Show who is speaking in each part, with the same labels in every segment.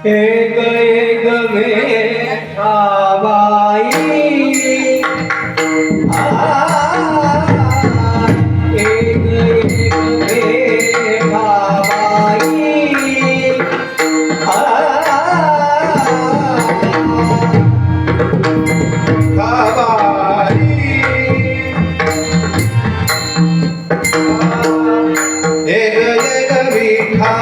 Speaker 1: एक एक मेघाबाई एक एक मेघाबाई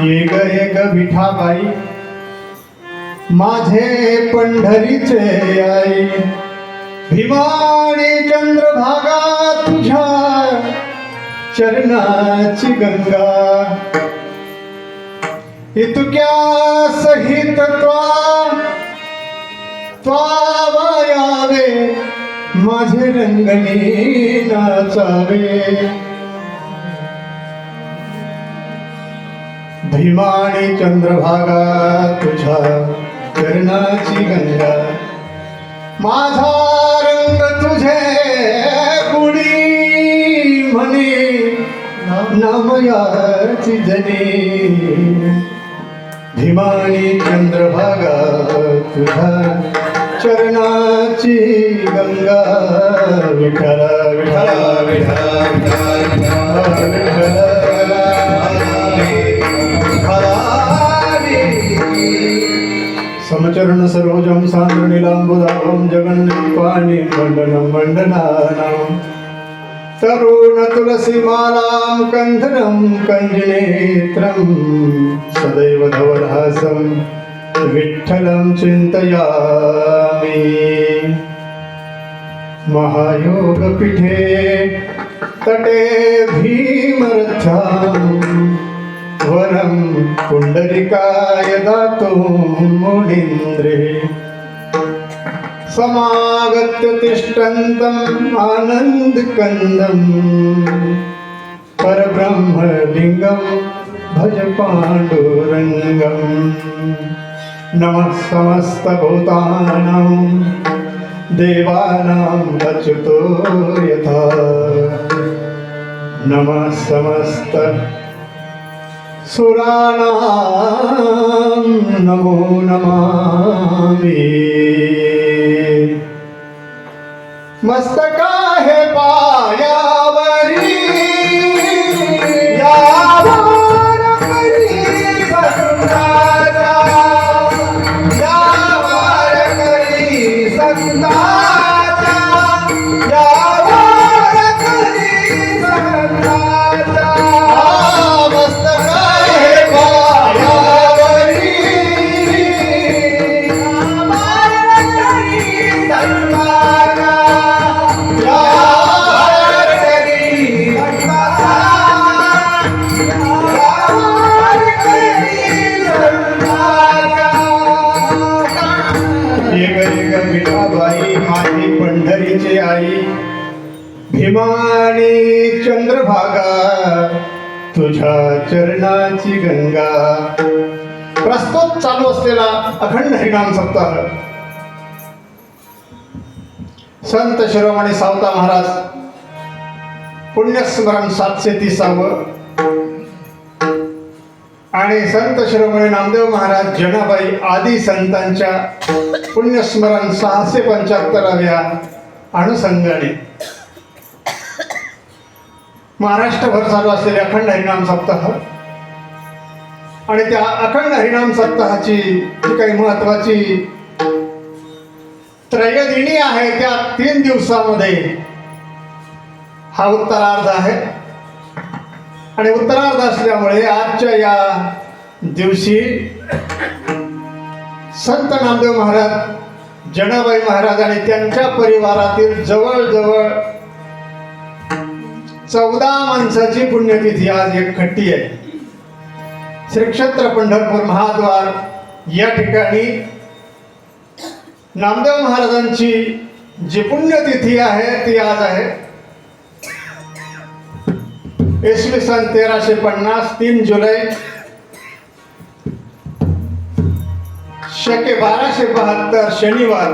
Speaker 2: एक एक विठाबाई माझे पंढरीचे आई, भीमाने चंद्रभागा तुझ्या चरणाची गंगा, इतक्या सहित त्वायावे माझे रंगणी नाचावे, भीमाने चंद्रभागा तुझ्या चरणाची गंगा, माझा रंग तुझे कुणी म्हणे नामयाची जनी, भीमाने चंद्रभागा तुझ्या चरणाची गंगा, विठ्ठल विठ्ठल विठ्ठल समचरण सरोजम सान्द्र नीलांबुदाभं जगन्पाणि मंडनं मंडनानां, तरुण तुलसी मालां कंधरं कंजनेत्रं, सदैव धवलहासं विठ्ठलं चिन्तयामि, महायोगपीठे तटे भीमरथ्यां, वरं पुंडरिकाय दातुं मुनीन्द्रे, समागत्य तिष्ठन्तम् आनन्दकन्दं, परब्रह्मलिङ्गं भज पाण्डुरङ्गं, नमः समस्तभूतानां देवानां अच्युतो यथा, नमः समस्त सुराणां नमो नमामि, मस्तका हे पायावरी यावर करी संताचा, यावर करी संताचा, यावर करी संताचा, मस्तका हे पायावरी यावर करी संताचा, विठाबाई माझी पंढरीची आई, भीमाने चंद्रभागा तुझ्या चरणाची गंगा. प्रस्तुत चालू असलेला अखंड हरिनाम सप्ताह संत शिरोमणी सावता महाराज पुण्यस्मरण 730 आणि संत शिरोमणी नामदेव महाराज जनाबाई आदी संतांच्या पुण्यस्मरण 675व्या अनुषंगाने महाराष्ट्रभर चालू असलेले अखंड हरिनाम सप्ताह आणि त्या अखंड हरिनाम सप्ताहाची जी काही महत्वाची त्रयदिनी आहे त्या 3 दिवसामध्ये हा उत्तरार्ध आहे. आणि उत्तरार्ध असल्यामुळे आजच्या या दिवशी संत नामदेव महाराज, जनाबाई महाराज आणि त्यांच्या परिवारातील जवळजवळ 14 माणसाची पुण्यतिथी आज एकखट्टी आहे. श्री क्षेत्र पंढरपूर महाद्वार या ठिकाणी नामदेव महाराजांची जी पुण्यतिथी आहे ती आज आहे. इसवी सन 1350 3 जुलै शके 1272 शनिवार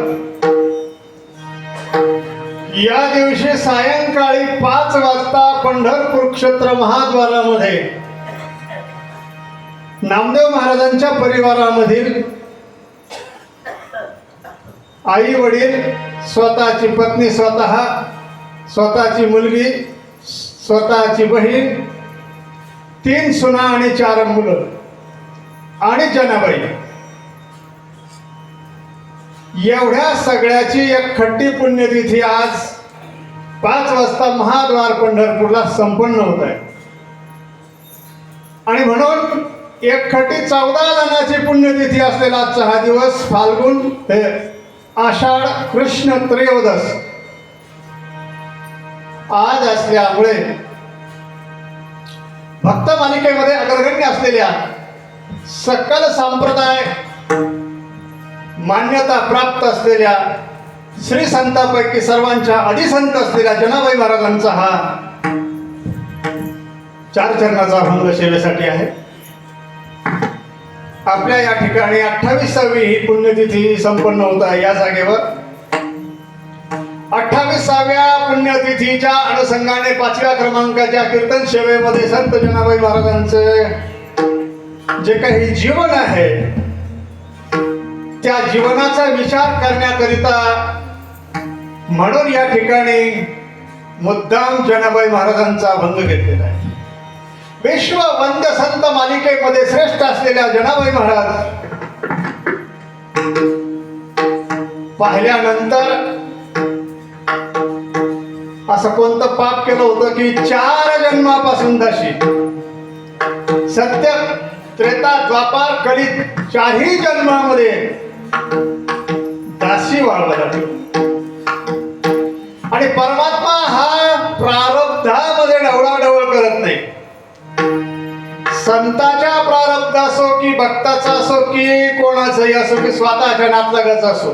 Speaker 2: या दिवशी सायंकाळी 5 वाजता पंढरपूर क्षेत्र महाद्वारामध्ये नामदेव महाराजांच्या परिवारामधील आई वडील, स्वतःची पत्नी, स्वतःची मुलगी, स्वतःची बहीण, 3 सुना आणि 4 मुलं आणि जनाबाई, एवढ्या सगळ्याची एक खट्टी पुण्यतिथी आज 5 वाजता महाद्वार पंढरपूरला संपन्न होत आहे. आणि म्हणून एक खट्टी 14 जणांची पुण्यतिथी असलेला आजचा हा दिवस फाल्गुन हे आषाढ कृष्ण त्रयोदश आज असल्यामुळे भक्त मालिकेमध्ये अग्रगण्य असलेल्या सकल संप्रदाय मान्यता प्राप्त असलेल्या श्री संतांपैकी सर्वांच्या अधिसंत असलेल्या जनाबाई महाराजांचा हा 4 चरणाचा अभंग सेवेसाठी आहे. आपल्या या ठिकाणी 28वी ही पुण्यतिथी संपन्न होत आहे. या जागेवर 28व्या पुण्यतिथीच्या अनुषंगाने 5व्या क्रमांकाच्या कीर्तन सेवेमध्ये संत जनाबाई महाराजांचे जे काही जीवन आहे त्या जीवनाचा विचार करण्याकरिता म्हणून या ठिकाणी मुद्दाम जनाबाई महाराजांचा अभंग घेतलेला आहे. विश्व वंद्य संत मालिकेमध्ये श्रेष्ठ असलेल्या जनाबाई महाराज पाहिल्यानंतर असं कोणतं पाप केलं होतं की 4 जन्मापासून दासी, सत्य, त्रेता, द्वापार, कली 4ही जन्मामध्ये दासी वाढवला जातो. आणि परमात्मा हा प्रारब्धामध्ये ढवळाढवळ करत नाही. संताच्या प्रारब्ध असो की भक्ताचा असो की कोणाचाही असो की स्वतःच्या नातलगाचा असो,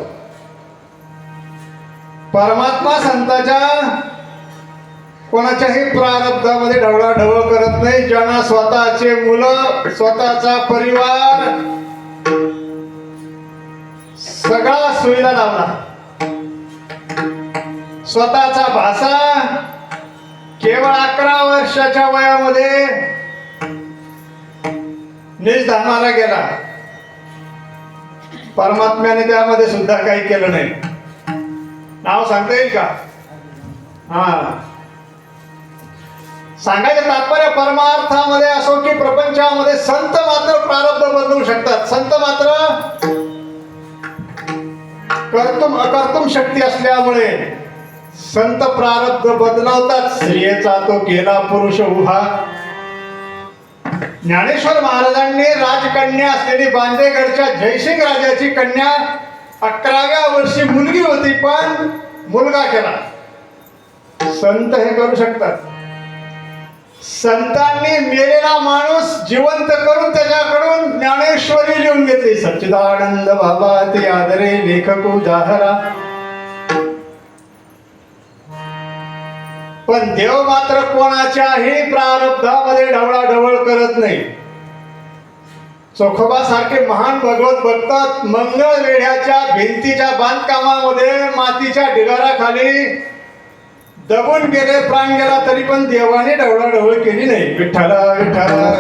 Speaker 2: परमात्मा संताच्या कोणाच्याही प्रारब्धामध्ये ढवळाढवळ करत नाही. ज्यांना स्वतःचे मुलं, स्वतःचा परिवार सगळा सुविधा लावला, स्वतःचा भाषा केवळ 11 वर्षाच्या वयामध्ये निजधामाला गेला, परमात्म्याने त्यामध्ये सुद्धा काही केलं नाही. नाव सांगता येईल का? सांगायचं तात्पर्य परमार्थामध्ये असो की प्रपंचामध्ये संत मात्र प्रारब्ध बदलू शकतात. संत मात्र कर्तुम अकर्तुम शक्ती असल्यामुळे संत प्रारब्ध बदलवतात. स्त्रियेचा तो केला पुरुष उभा. ज्ञानेश्वर महाराजांनी राजकन्या असलेली बांदेगडच्या जयसिंग राजाची कन्या 11व्या वर्षी मुलगी होती पण मुलगा केला. संत हे करू शकतात. संतांनी मेलेला माणूस जिवंत करून त्याच्याकडून ज्ञानेश्वरी लिहून घेतली. सच्चिदानंद बाबा ते आदरे लेखक उदाहरा. पण देव मात्र कोणाच्याही प्रारब्धामध्ये ढवळाढवळ करत नाही. चोखोबा सारखे महान भगवत भक्त मंगळ वेढ्याच्या भिंतीच्या बांधकामामध्ये मातीच्या ढिगाराखाली दबून गेले, प्राण गेला, तरी पण देवाने ढवळाढवळ केली नाही. विठ्ठला विठ्ठला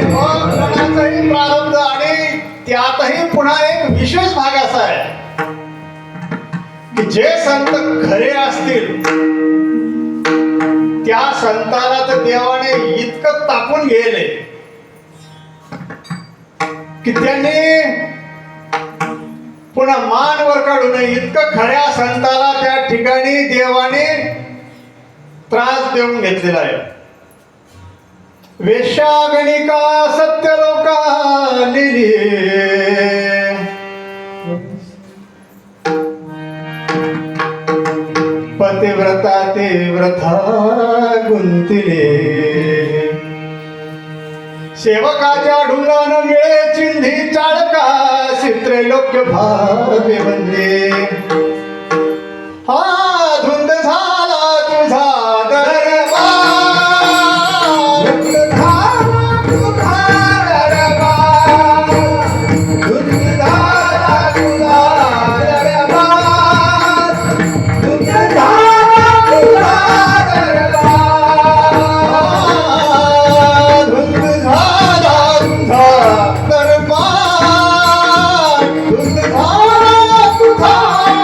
Speaker 2: कोणाचाही प्रारब्ध. आणि त्यातही पुन्हा एक विशेष भाग असा आहे की जे संत खरे असतील त्या संताला तर देवाने इतकं तापून गेले की त्यांनी पुन्हा मान वर काढू नये इतकं खऱ्या संताला त्या ठिकाणी देवाने त्रास देऊन घेतलेला आहे. वेश्यागणिका सत्य लोका लिहिली, पतिव्रता ते व्रथा गुंतिले, सेवकाच्या ढुंगान मिळे चिंधी चाळका त्रैलोक्य भावे वंदे. हा धुंद झाला तुझा दरबार, धुंद झाला तुझा दरबार, धुंद झाला तुझा दरबार, धुंद झाला तुझा दरबार, धुंद झाला तुझा दरबार, धुंद झाला तुझा दरबार,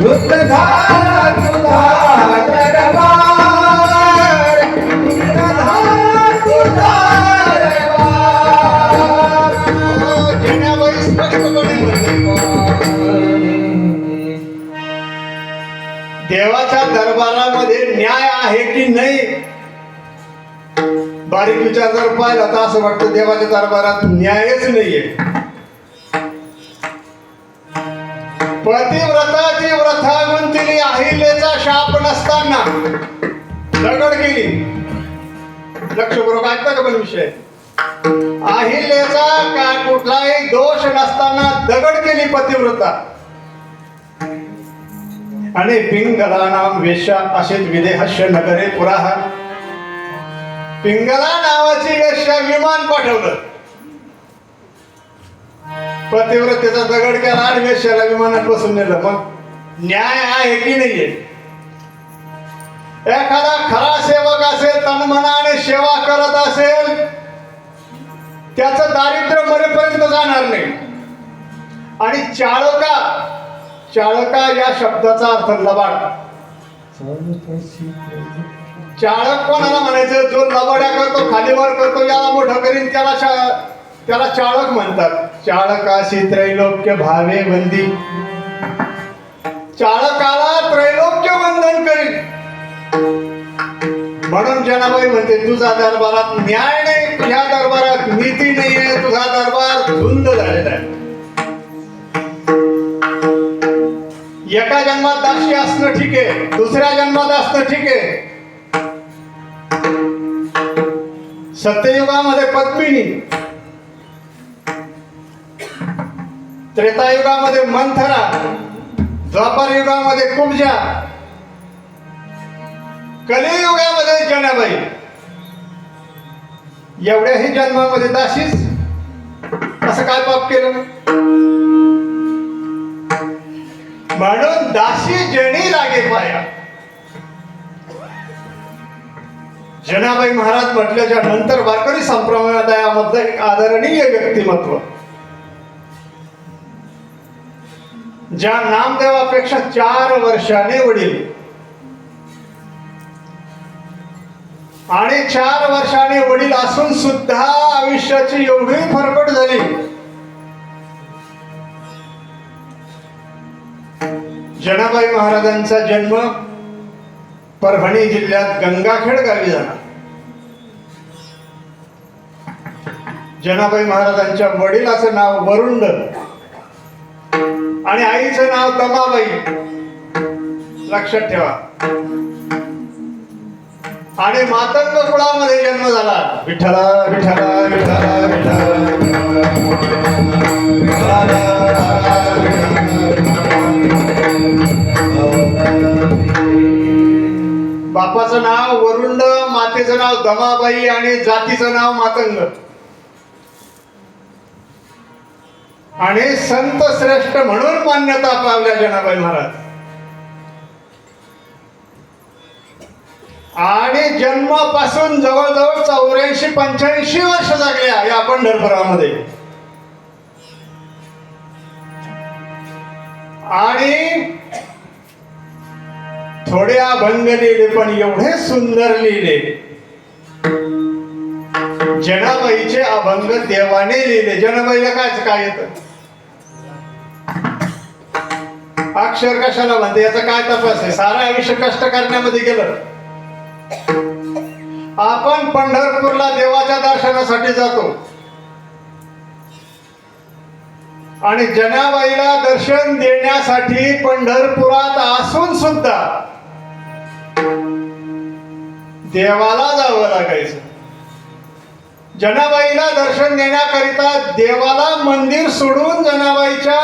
Speaker 2: धुंद झाला तुझा दरबार, धुंद झाला तुझा दरबार. जेण्याबाई स्पष्टपणे म्हणते, देवाच्या दरबारामध्ये न्याय आहे की नाही. बारीक विचार जर पाहिला तर असं वाटतं देवाच्या दरबारात न्यायच नाहीये. पतिव्रताची व्रथा गुंतली, अहिल्याचा शाप नसताना दगड केली. लक्षपूर्वक ऐकता का पण विषय, अहिल्याचा का कुठलाही दोष नसताना दगड केली पतिव्रता. आणि पिंगला नाम वेश्या असेच विदेहस्य नगरे पुराहा. पिंगला नावाची वेश्या विमान पाठवलं, पतिव्रतेचा दगड केला आणि वेश्याला विमानात बसून नेलं. मग न्याय आहे की नाहीये. एखादा खरा सेवक असेल, तनमनाने सेवा करत असेल, त्याचं दारिद्र्य मरेपर्यंत जाणार नाही. आणि चाळका, चाळका या शब्दाचा अर्थ लबाड. चाळक कोणाला म्हणायचं, जो लबाड्या करतो, खालीवर करतो, याला मोठं करीन त्याला चाळक म्हणतात. चाळकाशी त्रैलोक्य भावे वंदी, चाळकाला त्रैलोक्य वंदन करीन. म्हणून जनाबाई म्हणते, तुझा दरबारात न्याय नाही, तुझ्या दरबारात नीती नाहीये, तुझा दरबार धुंद झालेला आहे. एका जन्मात दासी असणं ठीक आहे, दुसऱ्या जन्मात असणं ठीक आहे. सत्ययुगामध्ये पद्मिनी, त्रेतायुगामध्ये मंथरा, द्वापर युगामध्ये कुब्जा, कलियुगामध्ये जनाबाई. एवढ्याही जन्मामध्ये दासीच. असं काय पाप केलं. म्हणून दासी जनी लागे पाया. जनाबाई महाराज म्हटल्याच्या नंतर वारकरी संप्रदायामधलं एक आदरणीय व्यक्तिमत्व, ज्या नामदेवापेक्षा 4 वर्षाने वडील आणि 4 वर्षाने वडील असून सुद्धा आयुष्याची एवढी फरफट झाली. जनाबाई महाराजांचा जन्म परभणी जिल्ह्यात गंगाखेड गावी झाला. जनाबाई महाराजांच्या वडिलाचं नाव वरुंड आणि आईचं नाव दमाबाई. लक्षात ठेवा. आणि मातंग कुळामध्ये जन्म झाला. विठ्ठला विठ्ठला विठ्ठला बापाचं नाव वरुंड, मातेचं नाव दमाबाई आणि जातीचं नाव मातंग. आणि संत श्रेष्ठ म्हणून मान्यता पावल्या जनाबाई महाराज. आणि जन्मापासून जवळजवळ 84-85 वर्ष जगल्या या पंढरपुरामध्ये. आणि थोडे अभंग लिहिले पण एवढे सुंदर लिहिले. जनाबाईचे अभंग देवाने लिहिले. जनाबाईला काय येतं? अक्षर कशाला म्हणते याचा काय तपास आहे? सारा आयुष्य कष्ट करण्यामध्ये गेलं. आपण पंढरपूरला देवाच्या दर्शनासाठी जातो आणि जनाबाईला दर्शन देण्यासाठी पंढरपुरात असून सुद्धा देवाला जावं लागायचं. जनाबाईला दर्शन देण्याकरिता देवाला मंदिर सोडून जनाबाईच्या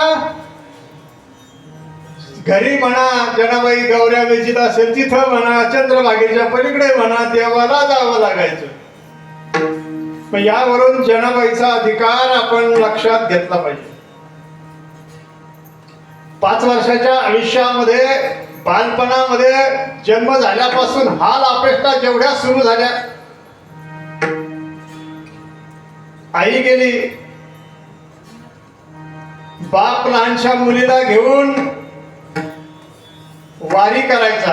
Speaker 2: घरी म्हणा, जनाबाई गौऱ्या वेचीत असेल तिथं म्हणा, चंद्रभागेच्या पलीकडे म्हणा, देवाला जावं लागायचं. मग यावरून जनाबाईचा अधिकार आपण लक्षात घेतला पाहिजे. 5 वर्षाच्या आयुष्यामध्ये, बालपणामध्ये जन्म झाल्यापासून हाल अपेष्टा जेवढ्या सुरू झाल्या. आई गेली, बाप लहानशा मुलीला घेऊन वारी करायचा.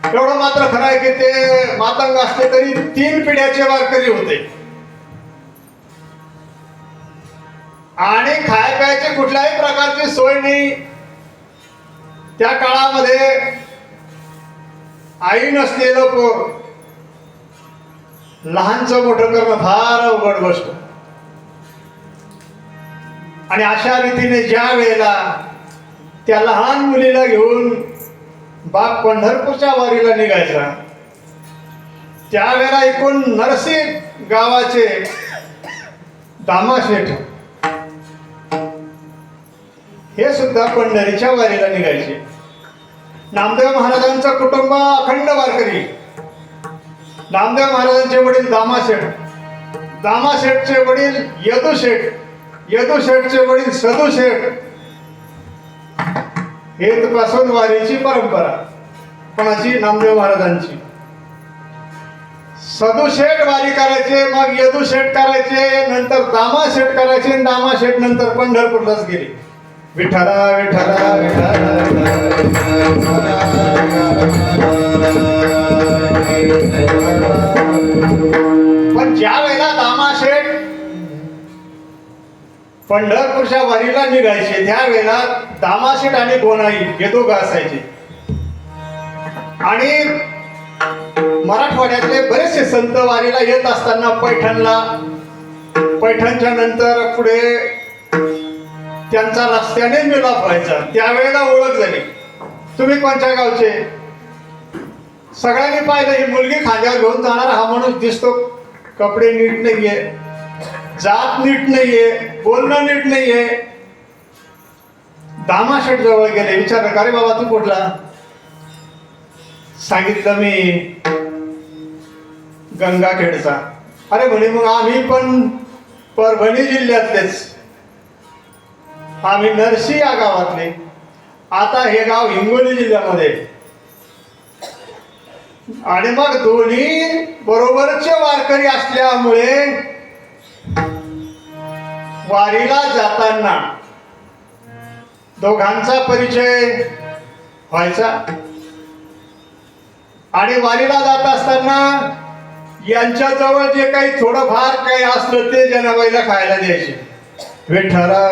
Speaker 2: एवढं मात्र खरं आहे की ते मातंग असले तरी 3 पिढ्याचे वारकरी होते आणि खाय प्यायची कुठल्याही प्रकारची सोय नाही. त्या काळामध्ये आई नसलेलं पोर लहानचं मोठं करणं फार अवघड गोष्ट. आणि अशा रीतीने ज्या वेळेला त्या लहान मुलीला घेऊन बाप पंढरपूरच्या वारीला निघायचा, त्यावेळेला एकूण नरसी गावाचे दामाशेठ हे सुद्धा पंढरीच्या वारीला निघायचे. नामदेव महाराजांचं कुटुंब अखंड वारकरी. नामदेव महाराजांचे वडील दामाशेठ, दामाशेठचे वडील यदुशेठ, यदुशेठचे वडील सदुशेठ. हेतपासून वारीची परंपरा कोणाची? नामदेव महाराजांची. सदुशेठ वारी करायचे, मग यदुशेठ करायचे, नंतर दामाशेठ करायचे, दामाशेठ नंतर पंढरपूरलाच गेले. विठ्ठला विठ्ठला पण ज्या वेळेला दामाशेठ पंढरपूरच्या वारीला निघायचे त्यावेळेला दामाशेठ आणि गोनाई हे दोघं असायचे. आणि मराठवाड्यातले बरेचसे संत वारीला येत असताना पैठणला, पैठणच्या नंतर पुढे त्यांचा रस्त्याने मिलाप व्हायचा. त्यावेळेला ओळख झाली. तुम्ही कोणत्या गावचे? सगळ्यांनी पाहिलं ही मुलगी खांद्यावर घेऊन जाणार हा माणूस दिसतो, कपडे नीट नाहीये, जात नीट नाहीये, बोलणं नीट नाहीये. दामाशेठ जवळ गेले, विचारलं का रे बाबा तू कुठला? सांगितलं मी गंगाखेडचा. अरे म्हणे मग आम्ही पण परभणी जिल्ह्यातलेच, आम्ही नरसी या गावातले. आता हे गाव हिंगोली जिल्ह्यामध्ये. आणि मग दोन्ही बरोबरचे वारकरी असल्यामुळे वारीला जाताना दोघांचा परिचय व्हायचा. आणि वारीला जात असताना यांच्याजवळ जे काही थोडंफार काही असलं ते जनाबाईला खायला द्यायचे. विठ्ठला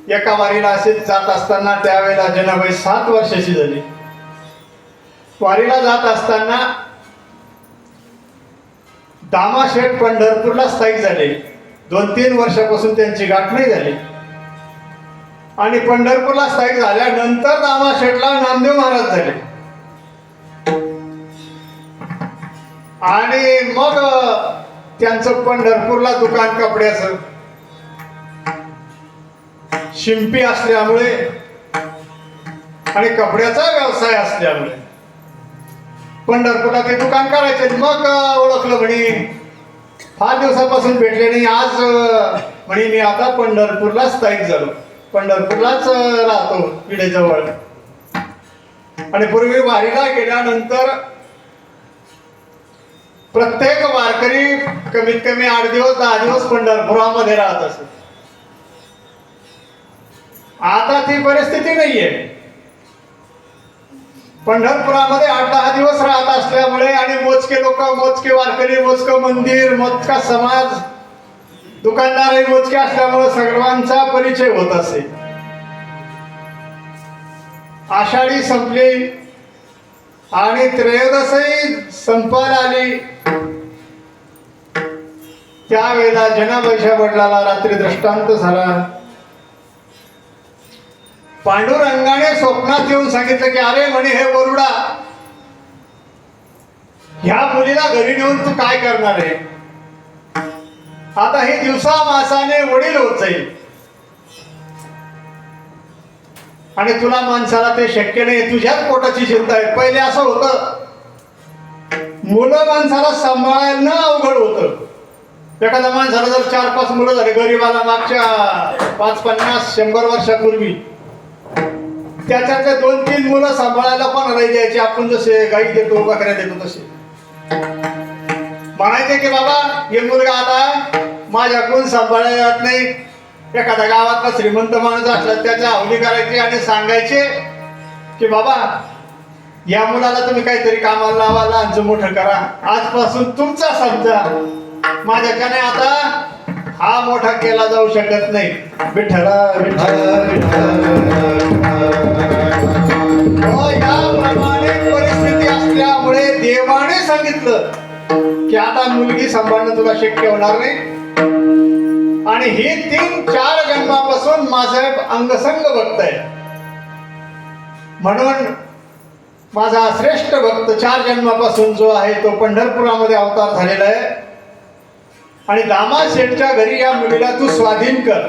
Speaker 2: एका वारीला असेच जात असताना त्यावेळेला जनाबाई 7 वर्षाची झाली. वारीला जात असताना दामाशेठ पंढरपूरला स्थायिक झाले. 2-3 वर्षापासून त्यांची गाठ नाही झाली. आणि पंढरपूरला स्थायिक झाल्यानंतर दामाशेठला नामदेव महाराज झाले. आणि मग त्यांचं पंढरपूरला दुकान कपड्याचं, शिंपी असल्यामुळे आणि कपड्याचा व्यवसाय असल्यामुळे पंढरपूरला ते दुकान करायचे. मग ओळखलं म्हणे, फार दिवसापासून भेटले नाही, आज म्हणे मी आता पंढरपूरला स्थायिक झालो, पंढरपूरलाच राहतो विडेजवळ. आणि पूर्वी वारीला गेल्यानंतर प्रत्येक वारकरी कमीत कमी 8 दिवस 10 दिवस पंढरपुरामध्ये राहत असत. आता ती परिस्थिती नाहीये. पंढरपुरामध्ये 8-10 दिवस राहत असल्यामुळे आणि मोजके लोक, मोजके वारकरी, मोजकं मंदिर, मोजका समाज, दुकानदारही मोजके असल्यामुळे सर्वांचा परिचय होत असे. आषाढी संपली आणि त्रयोदशी संपायला आली. त्यावेळेला जनाबाईच्या वडिलाला रात्री दृष्टांत झाला. पांडुरंगाने स्वप्नात येऊन सांगितलं की अरे म्हणे हे वरुडा, ह्या मुलीला घरी नेऊन तू काय करणार आहे? आता हे दिवसा मासाने वडील होत जाईल आणि तुला माणसाला ते शक्य नाही. तुझ्याच पोटाची चिंता आहे. पहिले असं होतं, मुलं माणसाला सांभाळायला न अवघड होतं. एखाद्या माणसाला जर 4-5 मुलं झाले गरीबाला मागच्या 5-50-100 वर्षापूर्वी, त्याच्यातले 2-3 मुलं सांभाळायला पण राही द्यायचे. आपण जसे गाई देतो, बकऱ्या देतो तसे. म्हणायचे की बाबा हे मुलगा आता माझ्याकडून सांभाळायला जात नाही. एखाद्या गावातला श्रीमंत माणूस असला त्याच्या हवली करायची आणि सांगायचे की बाबा या मुलाला तुम्ही काहीतरी कामाला लावा, लहानचं मोठं करा. आजपासून तुमचा समजा, माझ्याच्याने आता हा मोठा केला जाऊ शकत नाही. विठ्ठला विठ्ठला याप्रमाणे परिस्थिती असल्यामुळे देवाने सांगितलं की आता मुलगी सांभाळणं तुला शक्य होणार नाही आणि ही 3-4 जन्मापासून माझं अंगसंग भक्त आहे. म्हणून माझा श्रेष्ठ भक्त 4 जन्मापासून जो आहे तो पंढरपुरामध्ये अवतार झालेला आहे आणि दामा शेठच्या घरी या मुलीला तू स्वाधीन कर.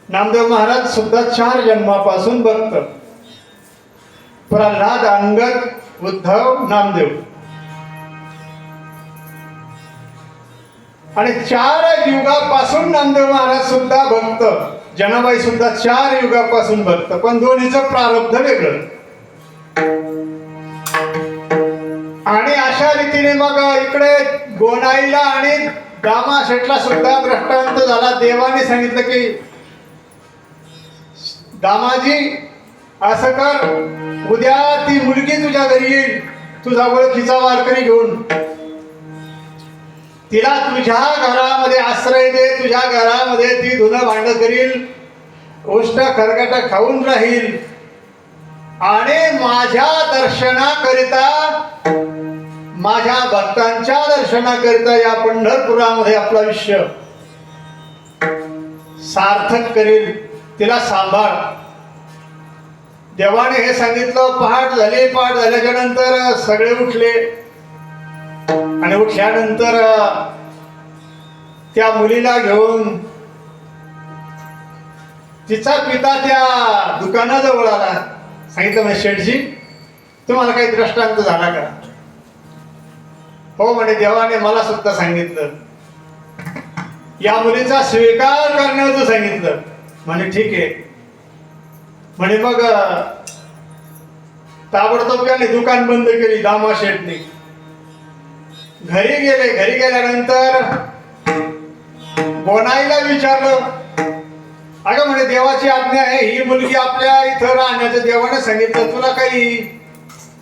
Speaker 2: नामदेव महाराज सुद्धा 4 जन्मापासून भक्त. प्रल्हाद, अंगद, उद्धव, नामदेव आणि 4 युगापासून नामदेव महाराज सुद्धा भक्त. जनाबाई सुद्धा 4 युगापासून भक्त, पण दोन्हीचं प्रारब्ध वेगळं. आणि अशा रीतीने मग इकडे गोनाईला आणि दामा शेठला सुद्धा दृष्टांत झाला. देवाने सांगितलं की दामाजी असं कर, उद्या ती मुलगी तुझ्या घरी येईल, तुझा ओळखीचा वारकरी घेऊन. तिला तुझ्या घरामध्ये आश्रय दे, तुझ्या घरामध्ये ती धुणं भांडं करील, उष्ट खरकट खाऊन राहील आणि माझ्या दर्शनाकरिता, माझ्या भक्तांच्या दर्शनाकरिता या पंढरपुरामध्ये आपलं आयुष्य सार्थक करील. तिला सांभाळ. देवाने हे सांगितलं. पहाट झाली. पहाट झाल्याच्या नंतर सगळे उठले आणि उठल्यानंतर त्या मुलीला घेऊन तिचा पिता त्या दुकानाजवळ आला. सांगितलं म्हणे शेठजी तुम्हाला काही दृष्टांत झाला का? हो म्हणे देवाने मला सुद्धा सांगितलं, या मुलीचा स्वीकार करण्याचं सांगितलं. म्हणे ठीक आहे. म्हणे मग ताबडतोब त्याने दुकान बंद केली दामा शेठने. घरी गेले. घरी गेल्यानंतर गोनाईला विचारलं, अगं म्हणे देवाची आज्ञा आहे, ही मुलगी आपल्या इथं राहण्याचं देवाने सांगितलं, तुला काही?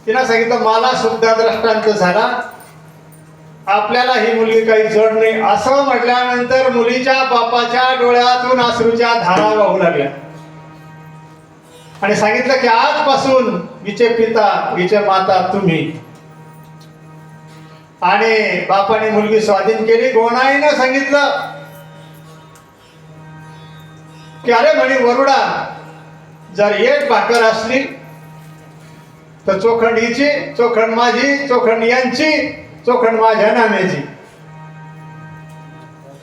Speaker 2: तिला सांगितलं मला सुद्धा दृष्टांत झाला, आपल्याला ही मुलगी काही जड नाही. असं म्हटल्यानंतर मुलीच्या बापाच्या डोळ्यातून अश्रूच्या धारा वाहू लागल्या आणि सांगितलं की आजपासून हिचे पिता, हिचे माता तुम्ही. आणि बापाने मुलगी स्वाधीन केली. गोनाईनं सांगितलं की अरे म्हणे वरुडा, जर एक भाकर असली तर चोखंड हिची, चोखंड माझी, चोखंड यांची, चोखंड माझ्या नाम्याची.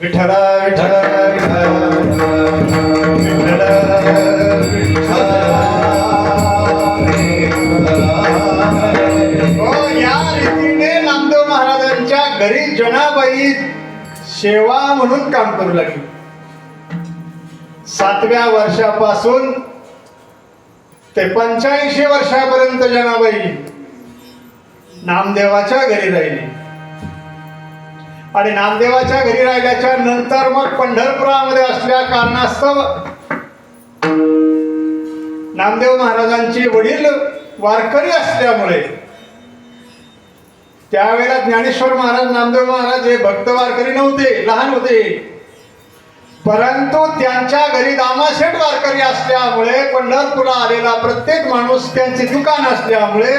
Speaker 2: विठ्ठला विठ्ठला या रीतीने नामदेव महाराजांच्या घरी जनाबाई सेवा म्हणून काम करू लागली. 7व्या वर्षापासून ते 85 वर्षापर्यंत जनाबाई नामदेवाच्या घरी राहिली आणि नामदेवाच्या घरी राहिल्याच्या नंतर मग पंढरपुरामध्ये असल्या कारणास्तव नामदेव महाराजांचे वडील वारकरी असल्यामुळे त्यावेळेला ज्ञानेश्वर महाराज नामदेव महाराज हे भक्त वारकरी नव्हते, लहान होते, परंतु त्यांच्या घरी दामाशेठ वारकरी असल्यामुळे पंढरपूरला आलेला प्रत्येक माणूस त्यांचे दुकान असल्यामुळे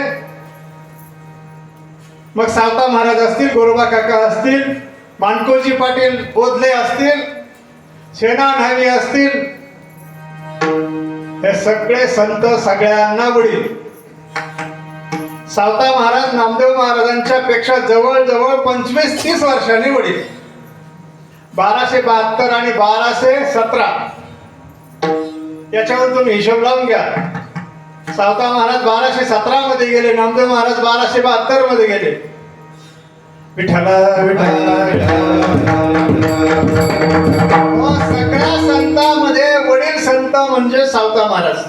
Speaker 2: मग सावता महाराज असतील, गोरोबा काका असतील, मानकोजी पाटील बोधले असतील, सेना न्हावी असतील, हे सगळे संत सगळ्यांना वडील. सावता महाराज नामदेव महाराजांच्या पेक्षा जवळजवळ 25-30 वर्षांनी वडील. 1272 आणि 1217 याच्यावर तुम्ही हिशोब लावून घ्या. सावता महाराज 1217 मध्ये गेले, नामदेव महाराज 1272 मध्ये गेले. विठ्ठला सगळ्या संतांमध्ये वडील संत म्हणजे सावता महाराज.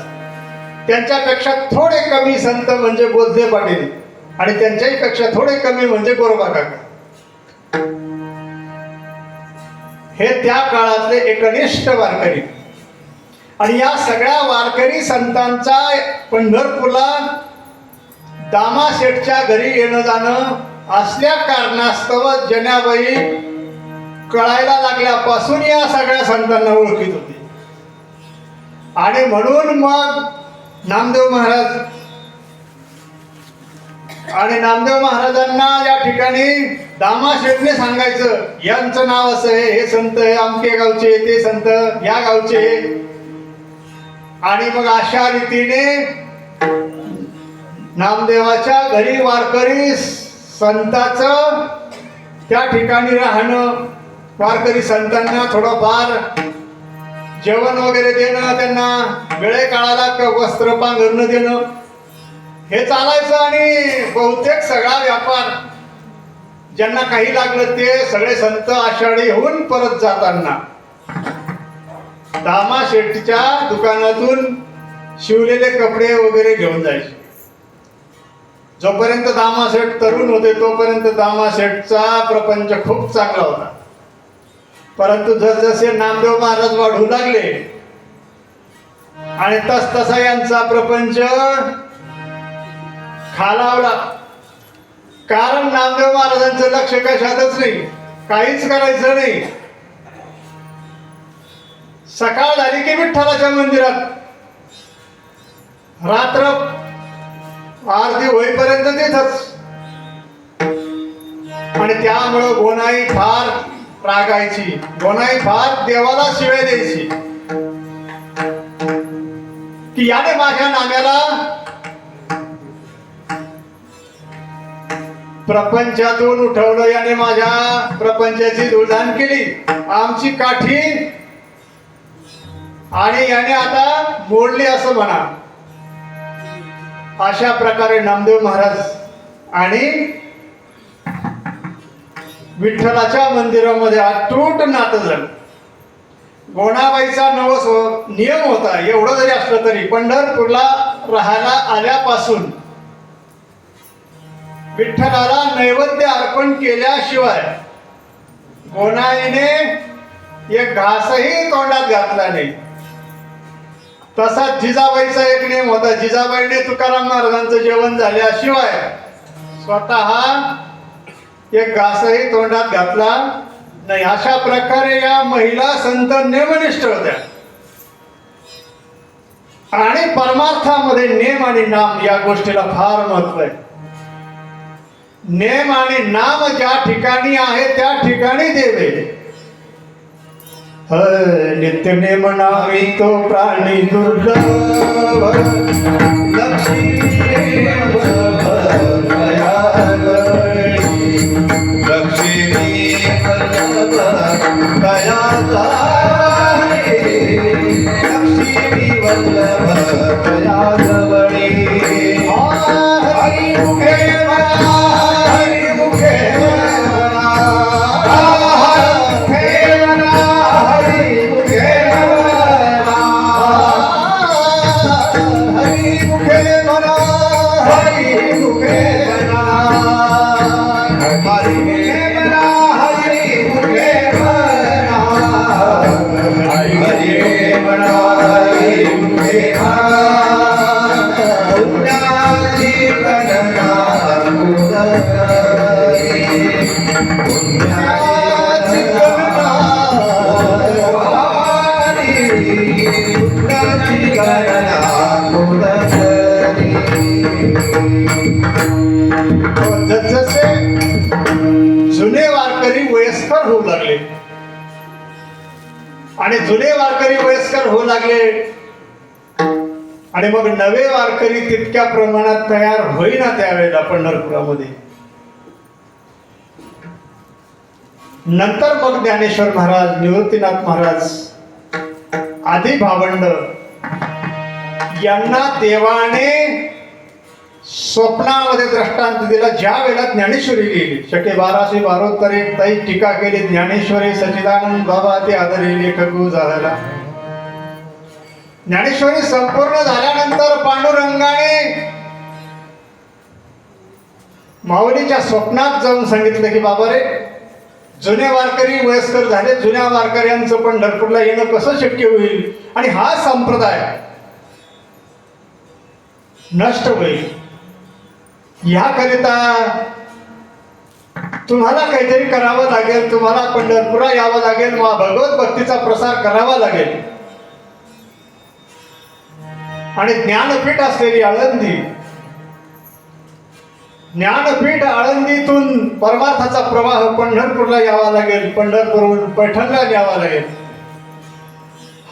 Speaker 2: त्यांच्यापेक्षा थोडे कमी संत म्हणजे बोधले पाटील आणि त्यांच्याही पेक्षा थोडे कमी म्हणजे गोरोबा काका. हे त्या काळातले एकनिष्ठ वारकरी. आणि या सगळ्या वारकरी संतांचा पंढरपूरला दामाशेठच्या घरी येणं जाणं असल्या कारणास्तव जनाबाई कळायला लागल्यापासून या सगळ्या संतांना ओळखीत होती. आणि म्हणून मग नामदेव महाराजांना या ठिकाणी दामाशेठने सांगायचं, यांचं नाव असं आहे, हे संत हे अमके गावचे, ते संत या गावचे. आणि मग अशा रीतीने नामदेवाच्या घरी वारकरी संताचं त्या ठिकाणी राहणं, वारकरी संतांना थोडंफार जेवण वगैरे देणं, त्यांना वेळे काळाला वस्त्र पांघरणं देणं, हे चालायचं. आणि बहुतेक सगळा व्यापार ज्यांना काही लागलं ते सगळे संत आषाढी होऊन परत जाताना दामाशेठच्या दुकानातून शिवलेले कपडे वगैरे घेऊन जायचे. जोपर्यंत दामाशेठ तरुण होते तोपर्यंत दामाशेठचा प्रपंच खूप चांगला होता. परंतु जसजसे नामदेव महाराज वाढू लागले आणि तसतसा यांचा प्रपंच खालावला. कारण नामदेव महाराजांचं लक्ष कशातच नाही, काहीच करायचं नाही. सकाळ झाली की विठ्ठलाच्या मंदिरात, रात्र आरती होईपर्यंत तिथंच. आणि त्यामुळं गोनाई फार रागायची, गोनाई फार देवाला शिव्या द्यायची की याने माझ्या नाम्याला प्रपंचातून उठवलं, याने माझ्या प्रपंचाची धुळधाण केली, आमची काठी आणि याने आता मोडली असं म्हणा. अशा प्रकारे नामदेव महाराज आणि विठ्ठलाच्या मंदिरामध्ये अतूट नातं झालं. गोणाबाईचा नवस नियम होता. एवढं जरी असलं तरी पंढरपूरला राहायला आल्यापासून विठ्ठलाला नैवेद्य अर्पण केल्याशिवाय गोणाईने एक घासही तोंडात घातला नाही. तसाच जिजाबाईचा एक नियम होता. जिजाबाईने तुकाराम महाराजांचं जेवण झाल्याशिवाय स्वतः एक घासही तोंडात घातला नाही. अशा प्रकारे या महिला संत नेमनिष्ठ होत्या. आणि परमार्थामध्ये नेम आणि नाम या गोष्टीला फार महत्व आहे. नेम आणि नाम ज्या ठिकाणी आहे त्या ठिकाणी देवे. नित्य नेम नामी तो प्राणी दुर्लभ, लक्ष्मी
Speaker 3: Hare
Speaker 2: आणि जुने वारकरी वयस्कर होऊ लागले आणि मग नवे वारकरी तितक्या प्रमाणात तयार होईना त्यावेळेला पंढरपुरामध्ये. नंतर मग ज्ञानेश्वर महाराज, निवृत्तीनाथ महाराज आदी भावंड यांना देवाने स्वप्नामध्ये दृष्टांत दिला. ज्या वेळेला ज्ञानेश्वरी लिहिली, शके 1272 तै टीका केली ज्ञानेश्वरी सच्चिदानंद बाबा ते आदरी लेखकू झाला. ज्ञानेश्वरी संपूर्ण झाल्यानंतर पांडुरंगाने माऊलीच्या स्वप्नात जाऊन सांगितलं की बाबा रे, जुने वारकरी वयस्कर झाले, जुन्या वारकऱ्यांचं पंढरपूरला येणं कसं शक्य होईल आणि हा संप्रदाय नष्ट होईल. ह्याकरिता तुम्हाला काहीतरी करावं लागेल, तुम्हाला पंढरपुरा यावं लागेल, मग भगवत भक्तीचा प्रसार करावा लागेल. आणि ज्ञानपीठ असलेली आळंदी, ज्ञानपीठ आळंदीतून परमार्थाचा प्रवाह पंढरपूरला यावा लागेल, पंढरपूरहून पैठणला यावा लागेल.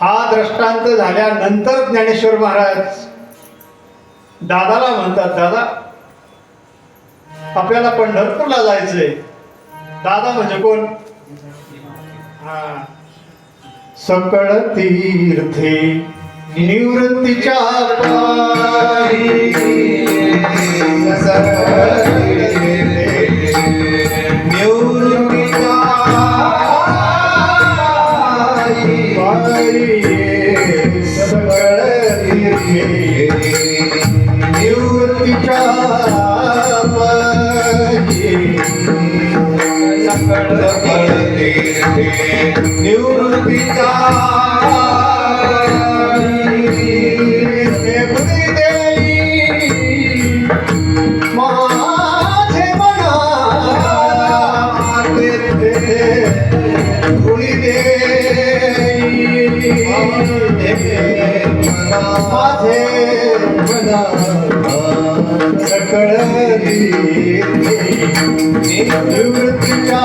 Speaker 2: हा दृष्टांत झाल्यानंतर ज्ञानेश्वर महाराज दादाला म्हणतात, दादा आपल्याला पंढरपूरला जायचंय. दादा म्हणजे कोण? सकळ तीर्थे निवृत्तीच्या पायी, निवृत्तीच्या पायी, सकळ तीर्थे निवृत्तीच्या निवृत्तीचा माझे मना गुळी माझे मना सकळ निवृत्तीच्या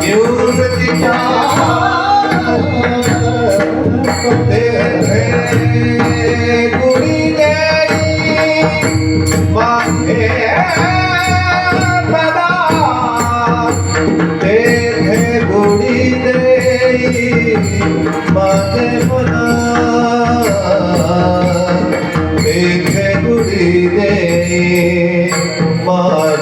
Speaker 2: निवृत्तीच्या गुळी माझे मना ते गुळी माझे मना तेथे गुढी दे माझे मना, तेथे गुढी दे माझे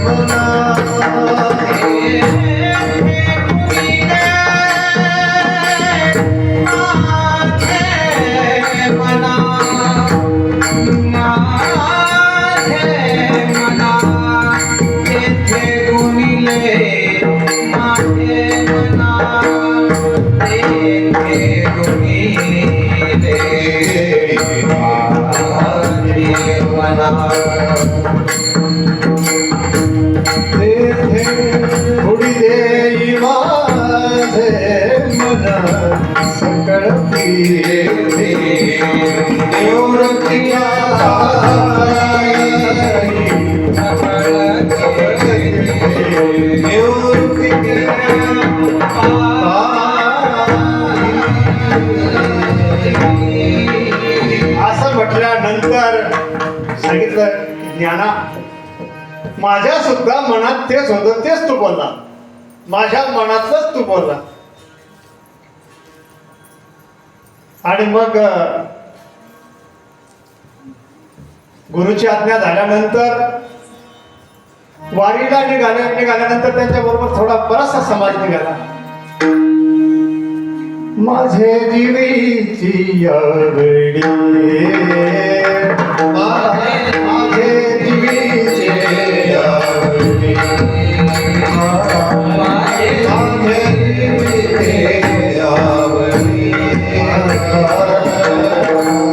Speaker 2: मना. गुढी देई माझे मना सकळ तीर्थे निवृत्तीच्या असं म्हटल्यानंतर सांगितलं, ज्ञाना माझ्या सुद्धा मनात तेच होतं, तेच तू बोलला, माझ्या मनातलंच तू बोलला. आणि मग गुरुची आज्ञा झाल्यानंतर वारीला निघाल्यानंतर त्यांच्या बरोबर थोडा बराचसा समाज निघाला. माझे जीवीची आवडी, माझे जीवीची आवडी, माझे जीवीची आवडी,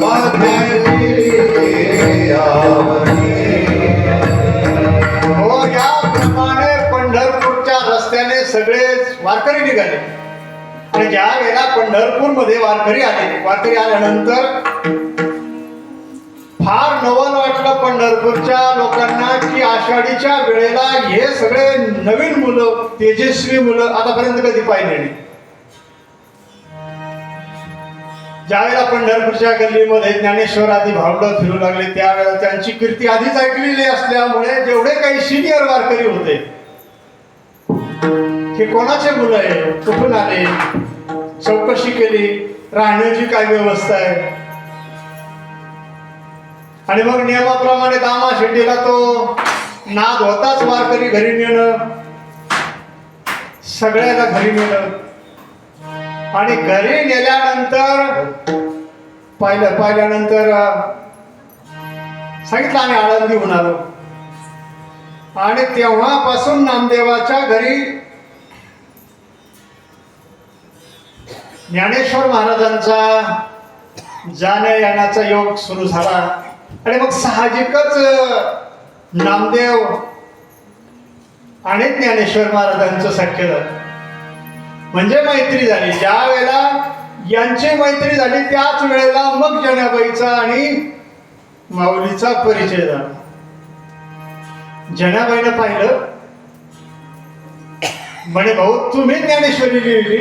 Speaker 2: माझे जीवीची आवडी. हो, याप्रमाणे पंढरपूरच्या रस्त्याने सगळे वारकरी निघाले. आणि ज्या वेळेला पंढरपूर मध्ये वारकरी आले, वारकरी आल्यानंतर पंढरपूरच्या लोकांना की आषाढीच्या वेळेला हे सगळे नवीन मुलं, तेजस्वी मुलं आतापर्यंत कधी पाहिले नाही. ज्यावेळेला पंढरपूरच्या गल्लीमध्ये ज्ञानेश्वर आदी भावडं फिरू लागले त्यावेळेला त्यांची कीर्ती आधीच ऐकलेली असल्यामुळे जेवढे काही सिनियर वारकरी होते, हे कोणाचे मुलं आहे, कुठून आले, चौकशी केली, राहण्याची काय व्यवस्था आहे. आणि मग नियमाप्रमाणे दामा शेट्टीला तो नाद होताच, वारकरी घरी नेणं, सगळ्याला घरी नेलं. आणि घरी नेल्यानंतर पाहिल्यानंतर सांगितलं आम्ही आळंदीहून आलो. आणि तेव्हापासून नामदेवाच्या घरी ज्ञानेश्वर महाराजांचा जाण्या येण्याचा योग सुरू झाला. आणि मग साहजिकच नामदेव आणि ज्ञानेश्वर महाराजांचं सख्य झालं, म्हणजे मैत्री झाली. ज्या वेळेला यांची मैत्री झाली त्याच वेळेला मग जनाबाईचा आणि माऊलीचा परिचय झाला. जनाबाईनं पाहिलं, म्हणे भाऊ तुम्ही ज्ञानेश्वरी लिहिली?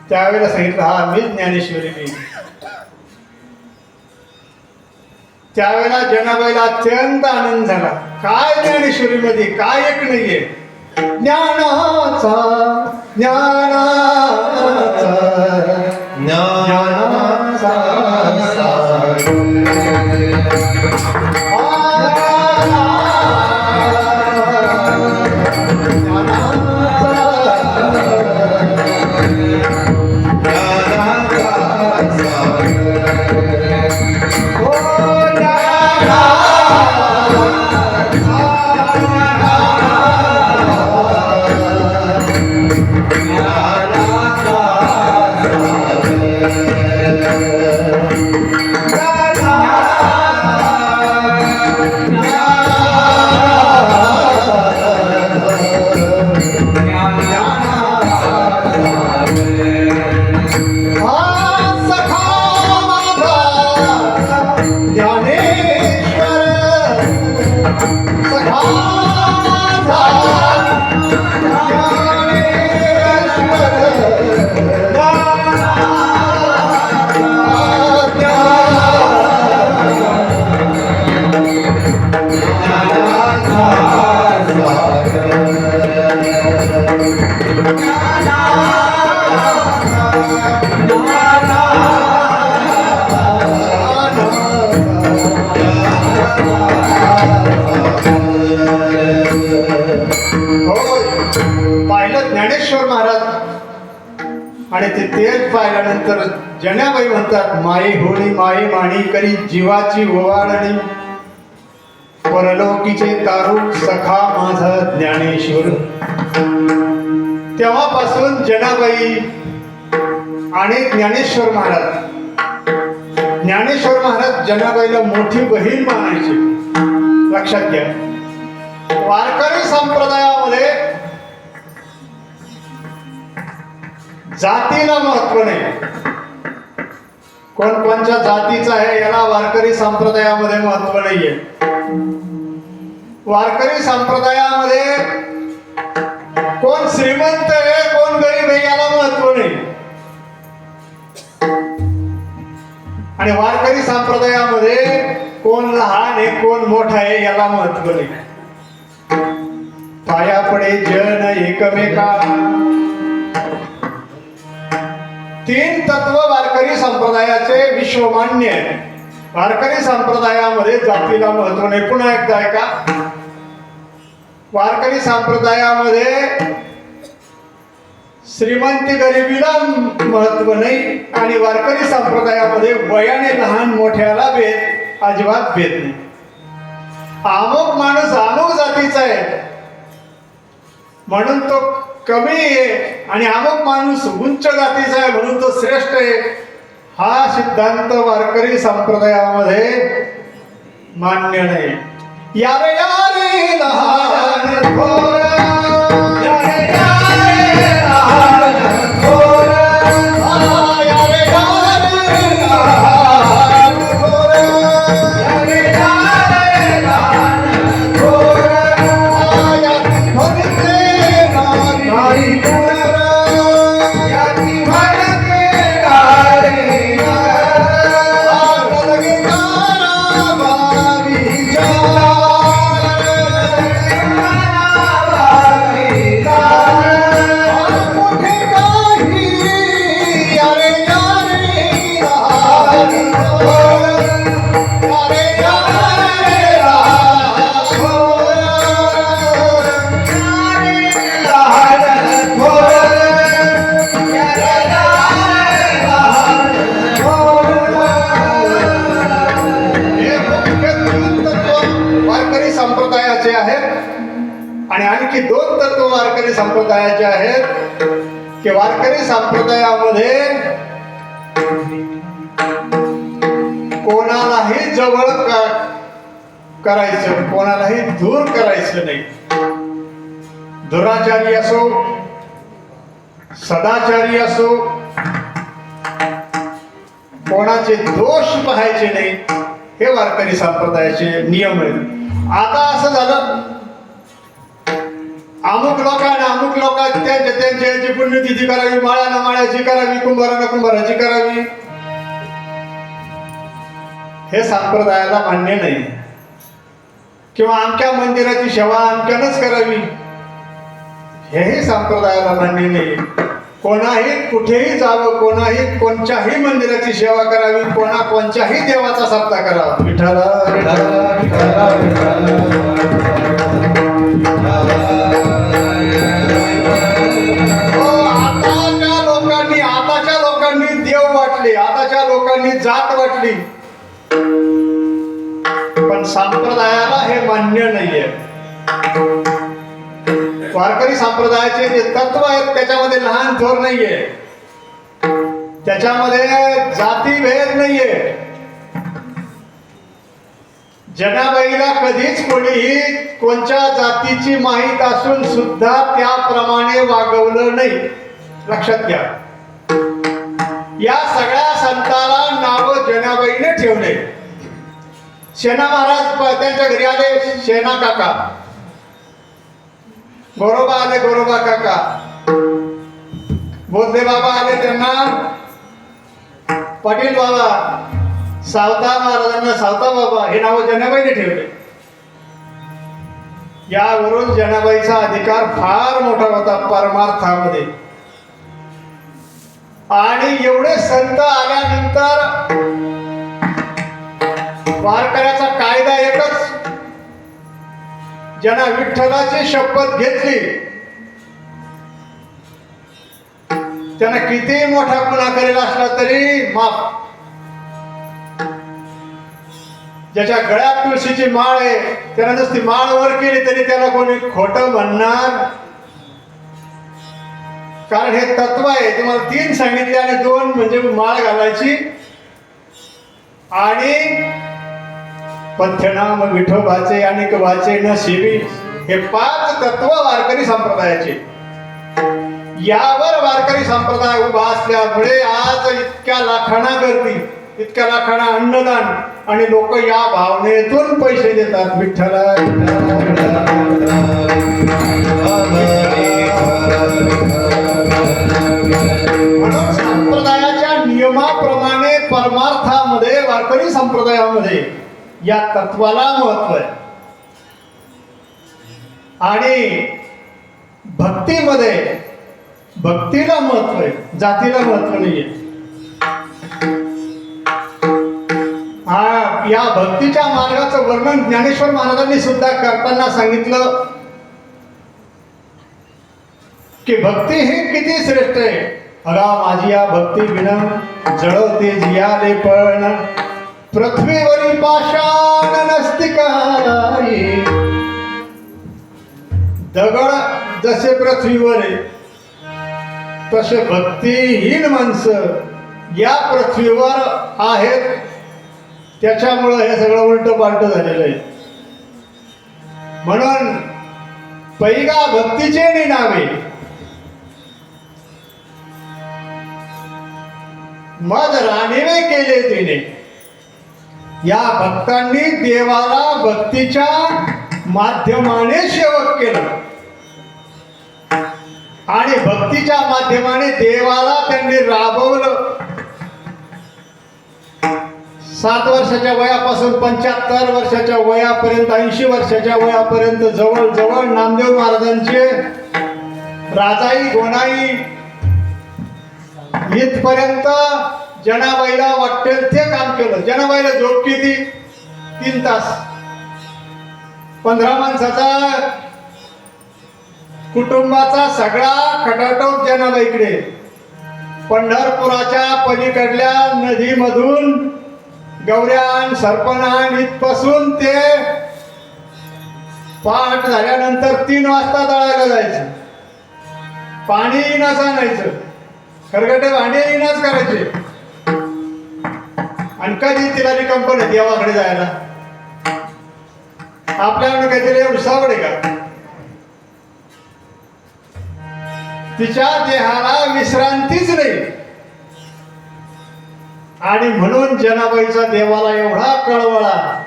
Speaker 2: त्यावेळेला सांगितलं हा मीच ज्ञानेश्वरी लिहिली. त्यावेळेला जनाबाईला अत्यंत आनंद झाला. काय ज्ञानेश्वरीमध्ये काय एक नाहीये, ज्ञानाचा पाहिलं ज्ञानेश्वर महाराज. आणि ते तेच पाहिल्यानंतर जनाबाई म्हणतात, माई होळी माई माणी करी जीवाची ओवाळणी, परलोकीचे तारू सखा माझा ज्ञानेश्वर. तेव्हापासून जनाबाई आणि ज्ञानेश्वर महाराज जनाबाईला मोठी बहीण मानायची. लक्षात घ्या, वारकरी संप्रदायामध्ये जातीला महत्व नाही. कोणत्या जातीचा आहे याला वारकरी संप्रदायामध्ये महत्व नाहीये. वारकरी संप्रदायामध्ये कोण श्रीमंत आहे कोण गरीब आहे याला महत्व नाही. आणि वारकरी संप्रदायामध्ये कोण लहान आहे कोण मोठा आहे याला महत्व नाही. पाया पडे जन एकमेका, तीन तत्व वारकरी संप्रदायाचे विश्वमान्य आहे. वारकरी संप्रदायामध्ये जातीला महत्व नाही. पुन्हा एकदा ऐका, वारकरी संप्रदायामध्ये श्रीमंती गरिबीला महत्व नाही. आणि वारकरी संप्रदायामध्ये वयाने लहान मोठ्याला भेद अजिबात भेद नाही. अमुक माणूस अमुक जातीचा आहे म्हणून तो कमी आहे आणि अमुक माणूस उच्च जातीचा आहे म्हणून तो श्रेष्ठ आहे, हा सिद्धांत वारकरी संप्रदायामध्ये मान्य नाही. यारे यारे लहान थोर, यारे यारे लहान थोर, यारे यारे लहान थोर, यारे यारे वारकरी संप्रदायाचे आहेत की वारकरी संप्रदायामध्ये कोणालाही जवळ करायचं, कोणालाही दूर करायचं नाही. दुराचारी असो, सदाचारी असो, कोणाचे दोष पाहायचे नाही, हे वारकरी संप्रदायाचे नियम आहेत. आता असं झालं, अमुक लोकांना त्यांची पुण्यतिथी करावी, माळ्यानं माळ्याची करावी, कुंभारानं कुंभाराची करावी, हे संप्रदायाला मान्य नाही. किंवा आमच्या मंदिराची सेवा आमच्यानंच करावी, हेही संप्रदायाला मान्य नाही. कोणाही कुठेही जावं, कोणाही कोणत्याही मंदिराची सेवा करावी, कोणत्याही देवाचा सप्ताह करावा. विठ्ठला विठ्ठला विठ्ठला आताच्या लोकांनी देव वाटले, आताच्या लोकांनी जात वाटली, पण संप्रदायाला हे मान्य नाहीये. वारकरी संप्रदायाचे जे तत्व आहेत त्याच्यामध्ये लहान थोर नाहीये, त्याच्यामध्ये जातीभेद नाहीये. जनाबाईला कधीच कोणीही कोणत्या जातीची माहीत असून सुद्धा त्याप्रमाणे वागवलं नाही. लक्षात घ्या, या सगळ्या संताला नाव जनाबाईने ठेवले. सेना महाराज त्यांच्या घरी आले, सेना काका. गोरोबा आले, गोरोबा काका. बोधले बाबा आले, त्यांना पाटील बाबा. सावता महाराजांना सावता बाबा, हे नाव जनाबाईने ठेवले. यावरून जनाबाईचा अधिकार फार मोठा होता परमार्थामध्ये. आणि एवढे संत आल्यानंतर वारकऱ्याचा कायदा एकच, ज्यांना विठ्ठलाची शपथ घेतली त्यांना किती मोठा गुन्हा करेल असला तरी माफ. ज्याच्या गळ्यात तुळशीची माळ आहे त्याला नुसती माळ वर केली तरी त्याला कोणी खोटं म्हणणार. कारण हे तत्व आहे. तुम्हाला 3 सांगितले आणि 2 म्हणजे माळ घालायची आणि पथ्यनाम विठोबाचे आणि वाचे न शिवी, हे 5 तत्व वारकरी संप्रदायाचे. यावर वारकरी संप्रदाय उभा असल्यामुळे आज इतक्या लाखांना गर्दी, इतक्या लाखांना अन्नदान, आणि लोक या भावनेतून पैसे देतात. विठ्ठला म्हणून संप्रदायाच्या नियमाप्रमाणे परमार्थामध्ये वारकरी संप्रदायामध्ये या तत्वाला महत्व आहे. आणि भक्तीमध्ये भक्तीला महत्व आहे, जातीला महत्व नाहीये. या भक्तीच्या मार्गाचं वर्णन ज्ञानेश्वर महाराजांनी सुद्धा करताना सांगितलं की भक्ती ही किती श्रेष्ठ आहे. अगा माझी या भक्ती विन जळवते जियाले पण, पृथ्वीवरी पाषाण नसती काही. दगड जसे पृथ्वीवर आहे तसे भक्तीहीन माणसं या पृथ्वीवर आहेत. त्याच्यामुळं हे सगळं उलट पालट झालेलं आहे. म्हणून पैगा भक्तीचे निनावे, मज राणीने केले तिने. या भक्तांनी देवाला भक्तीच्या माध्यमाने सेवक केलं आणि भक्तीच्या माध्यमाने देवाला त्यांनी राबवलं. 7 वर्षाच्या वयापासून 75 वर्षाच्या वयापर्यंत, 80 वर्षाच्या वयापर्यंत जवळ नामदेव महाराजांचे राजाई गोणाई इथपर्यंत जनाबाईला वाटेल ते काम केलं. जनाबाईला झोप किती? 3 तास. 15 माणसाचा कुटुंबाचा सगळा खटाटोप जनाबाईकडे. पंढरपुराच्या पलीकडल्या नदीमधून गौऱ्यान सरपणान इथपासून ते पाठ झाल्यानंतर 3 वाजता दळायला जायचं. पाणी येईनाच आणायचं, खरगटे भांडे येईनाच करायचे. आणि कधी तिला रिकंपन देवाकडे जायला आपल्याकडे काहीतरी एवढी सावड आहे का? तिच्या देहाला विश्रांतीच नाही. आणि म्हणून जनाबाईचा देवाला एवढा कळवळा,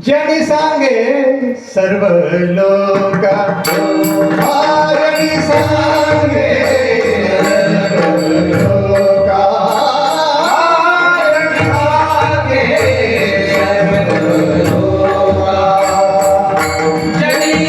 Speaker 2: जनी सांगे सर्व लोक, जनी सांगे सर्व लोक,
Speaker 1: जनी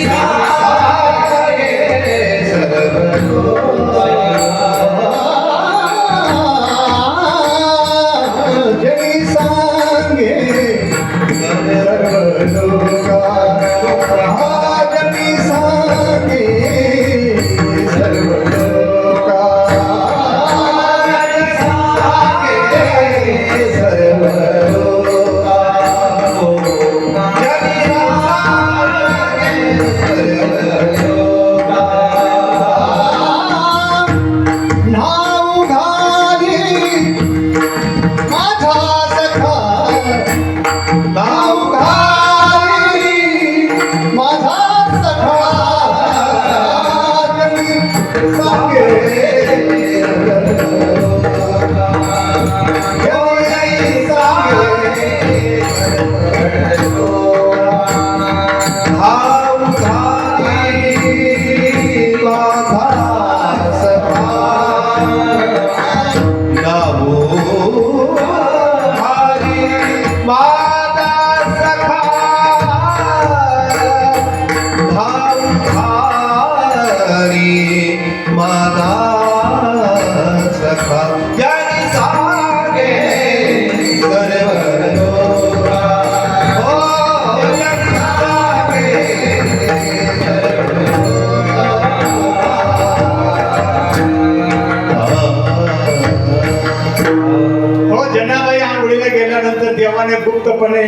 Speaker 2: देवाने गुप्तपणे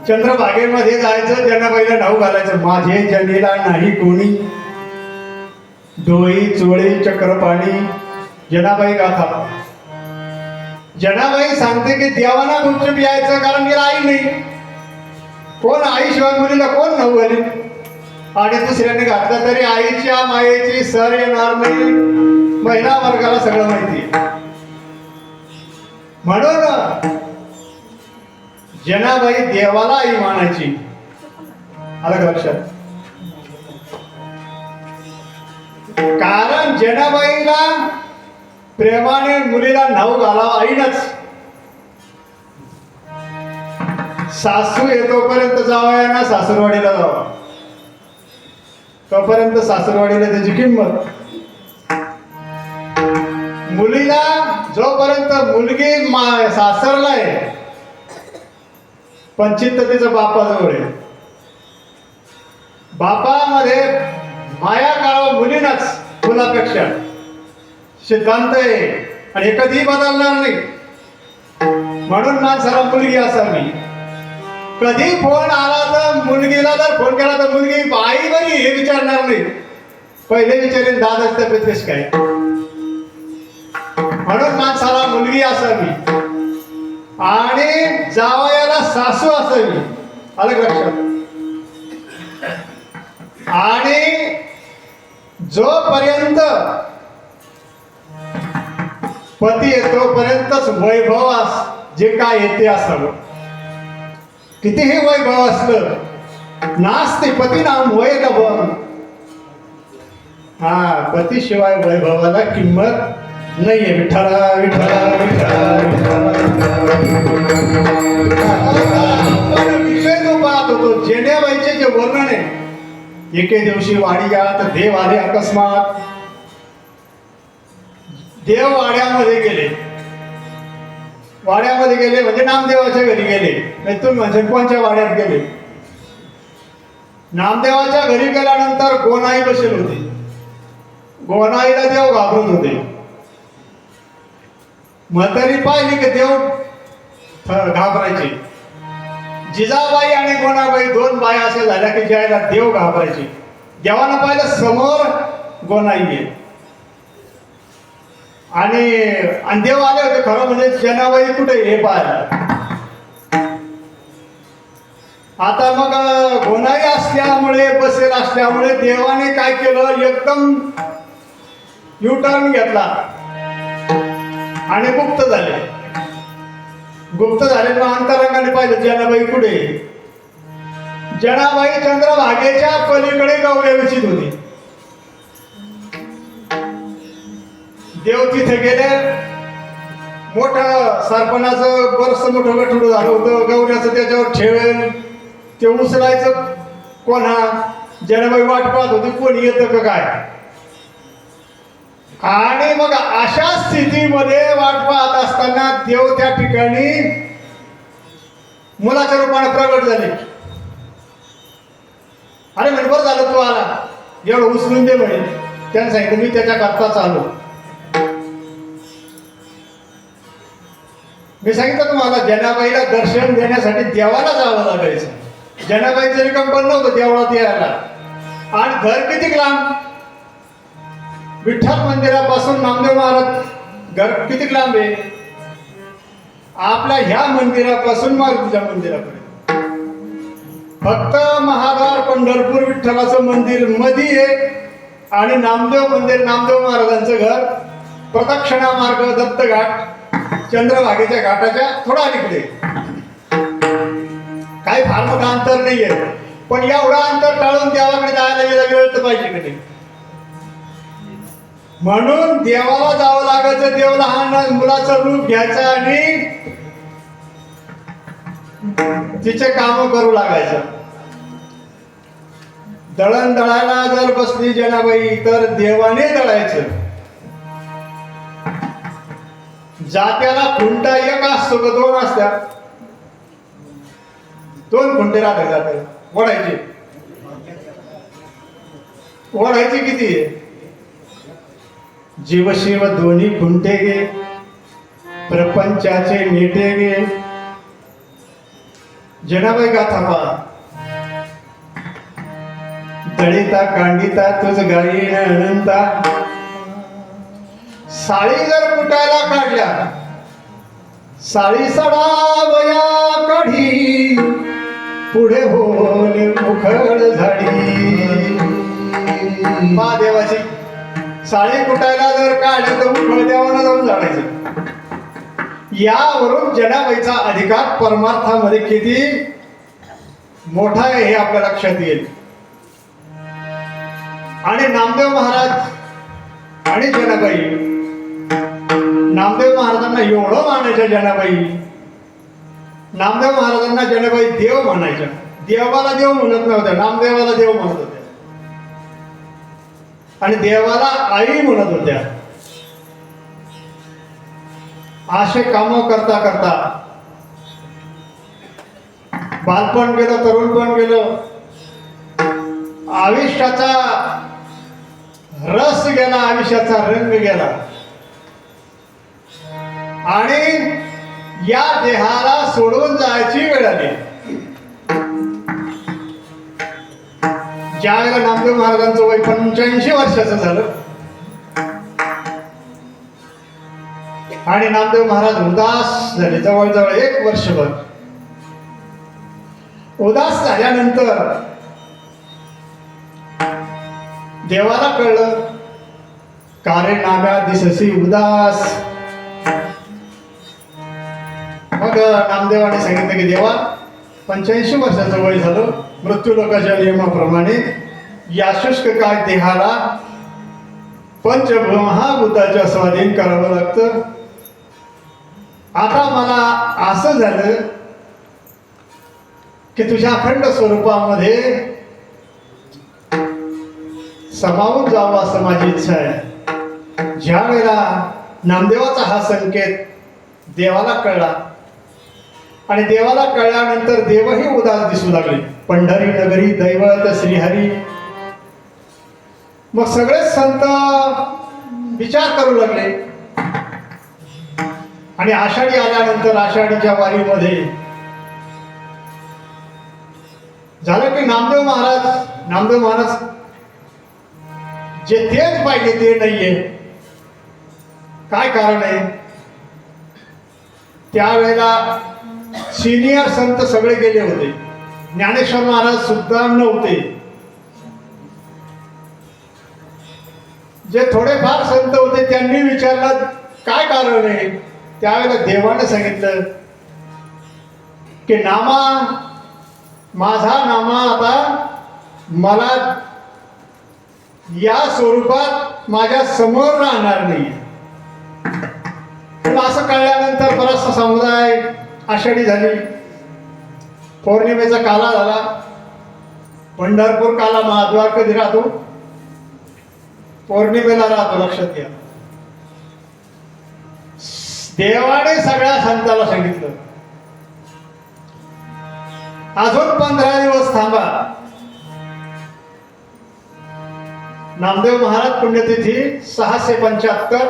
Speaker 2: चंद्रभागेमध्ये जायचं, जनाबाईला नाव घालायचं, माझे जनीला नाही कोणी, डोई चोळी चक्रपाणी. जनाबाई गाथा. जनाबाई सांगते की देवाना गुपचूप यायचं, कारण तिला आई नाही. कोण आईशिवाय मुलीला कोण नाव घाली? आणि दुसऱ्याने घातलं तरी आईच्या मायेची सर येणार नाही. महिला वर्गाला सगळं माहिती. म्हणून जनाबाई देवाला आई मानायची. आलं लक्षात? कारण जनाबाईला प्रेमाने मुलीला नाव घालावं आईनच. सासू येतोपर्यंत जावयाना सासूरवाडीला जावं, तोपर्यंत सासूरवाडीला त्याची किंमत. मुलीला जोपर्यंत मुलगी सासरला आहे, पंचित तिचा बापाजवळ आहे. बापामध्ये माया काढावं मुलीनाच मुलापेक्षा सिद्धांत आहे, आणि हे कधीही बदलणार नाही. म्हणून माणसाला मुलगी असावी. कधी फोन आला तर मुलगीला जर फोन केला तर मुलगी आई बरी हे विचारणार नाही, पहिले विचारेल दादाच तब्येत कशी काय. म्हणून माणसाला मुलगी असावी आणि जावयाला सासू असावी. आलं लक्षात? आणि जोपर्यंत पती येतोपर्यंतच वैभव जे काय येते असावं. कितीही वैभव असलं, नास्ते पती नाम वैभव. हा, पतीशिवाय वैभवाला किंमत नाहीये. विठ्ठला विठ्ठला विठ्ठला विषय जो पाहत होतो, जेण्याबाईचे जे वर्णन आहे, एके दिवशी वाडीयात देव आले अकस्मात. देव वाड्यामध्ये गेले. वाड्यामध्ये गेले म्हणजे नामदेवाच्या घरी गेले, नाही तुम्ही म्हणजे कोणत्या वाड्यात गेले? नामदेवाच्या घरी गेल्यानंतर गोनाई बसेल होती. गोनाईला देव घाबरत होते. म्हातारी पाहिली की देव घाबरायचे. जिजाबाई आणि गोनाबाई दोन बाया अशा झाल्या की ज्याला देव घाबरायचे. देवानं पाहिलं समोर गोनाई आहे. आणि देव आले होते खरं म्हणजे जनाबाई कुठे हे पाहायला. आता मग गोनाई असल्यामुळे बसेल असल्यामुळे देवाने काय केलं, एकदम युटर्न घेतला आणि गुप्त झाले. गुप्त झाले मग अंतरंगाने पाहिलं जनाबाई कुठे. जनाबाई चंद्रभागेच्या पलीकडे गौरविषित होती. देव तिथे गेले. मोठं सरपणाचं बरस मोठं गठुडं झालं होतं. गौऱ्याचं त्याच्यावर ठेवेल ते उचलायचं कोणा. जनाबाई वाट पाहत होती कोणी येतं का काय. आणि मग अशा स्थितीमध्ये वाट पाहत असताना देव त्या ठिकाणी मुलाच्या रूपाने प्रगट झाले. अरे म्हणजे बरं झालं तू आला, एवढं उचलून दे म्हणे. त्याने सांगितलं मी त्याच्या करताच आलो. मी सांगितलं तुम्हाला जनाबाईला दर्शन देण्यासाठी देवाला जावं लागायचं. जनाबाईचं रिकाम पण नव्हतं देवळात यायला. आणि घर किती लांब, विठ्ठल मंदिरापासून नामदेव महाराज घर किती लांब आहे. आपल्या ह्या मंदिरापासून मारुतीच्या मंदिरापर्यंत फक्त महाद्वार पंढरपूर विठ्ठलाचं मंदिर मध्ये आहे. आणि नामदेव मंदिर नामदेव महाराजांचं घर प्रदक्षिणा मार्ग दत्तघाट चंद्रभागेच्या घाटाच्या थोडा अलीकडे. काही फार मोठं अंतर नाहीये. पण एवढं अंतर टाळून देवाकडे जायला गेला वेळ तर पाहिजे की नाही. म्हणून देवाला जावं लागायचं. देव लहान मुलाचं रूप घ्यायचं आणि तिचे काम करू लागायचं. दळण दळायला जर बसली जनाबाई तर देवाने दळायचं. जात्याला खुंटा एक असतो का दोन असतात. दोन खुंटे राहतात जात्याला ओढायचे. ओढायचे किती आहे. जीवशिव दोन्ही खुंटे गे प्रपंचाचे नेटे गे. जनाबाई गाथा पहा. दळिता कांडिता तुझ गायीन अनंता. साळी जर कुटायला काढल्या साळी सडावया काढी पुढे होऊन मुखड झाडी. महादेवाची साळी कुटायला जर काढल्या तर मुखड देवाला जाऊन झाडायचं. यावरून जनाबाईचा अधिकार परमार्थामध्ये किती मोठा आहे हे आपल्या लक्षात येईल. आणि नामदेव महाराज आणि जनाबाई, नामदेव महाराजांना एवढं मानायच्या जनाबाई. नामदेव महाराजांना जनाबाई देव म्हणायच्या. देवाला देव म्हणत नव्हत्या, नामदेवाला देव म्हणत होत्या. आणि देवाला आई म्हणत होत्या. असे काम करता करता बालपण गेलं, तरुणपण गेलं, आयुष्याचा रस गेला, आयुष्याचा रंग गेला. आणि या देहाला सोडून जायची वेळ आली. ज्या वेळेला नामदेव महाराजांचं वय 85 वर्षाचं झालं आणि नामदेव महाराज उदास झाले. जवळजवळ 1 वर्षभर उदास झाल्यानंतर देवाला कळलं कारे नाम्या दिससी उदास. मग नामदेवाने सांगितलं की देवा 85 वर्षाचं वय झालं, मृत्यूलोकाच्या नियमाप्रमाणे या शुष्क काय देहाला पंचमहाभूताच्या स्वाधीन करावं लागतं. आता मला असं झालं की तुझ्या अखंड स्वरूपामध्ये समावून जावं असं माझी इच्छा आहे. ज्या वेळेला नामदेवाचा हा संकेत देवाला कळला आणि देवाला कळल्यानंतर देवही उदास दिसू लागले. पंढरी नगरी दैवत श्रीहरी. मग सगळेच संत विचार करू लागले. आणि आषाढी आल्यानंतर आषाढीच्या वारीमध्ये झालं की नामदेव महाराज जे तेच पाहिजे ते नाहीये. काय कारण आहे? त्यावेळेला सिनियर संत सगळे गेले होते. ज्ञानेश्वर महाराज सुद्धा नव्हते. जे थोडेफार संत होते त्यांनी विचारलं काय कारण आहे. त्यावेळेला देवाने सांगितलं की नामा, माझा नामा आता मला या स्वरूपात माझ्या समोर राहणार नाही. पण असं कळल्यानंतर बराचसा समुदाय आषाढी झाली, पौर्णिमेचा काला झाला. पंढरपूर काला महाद्वार कधी राहतो? पौर्णिमेला राहतो, लक्षात घ्या. देवाने सगळ्या संताला सांगितलं अजून 15 दिवस थांबा. नामदेव महाराज पुण्यतिथी 675,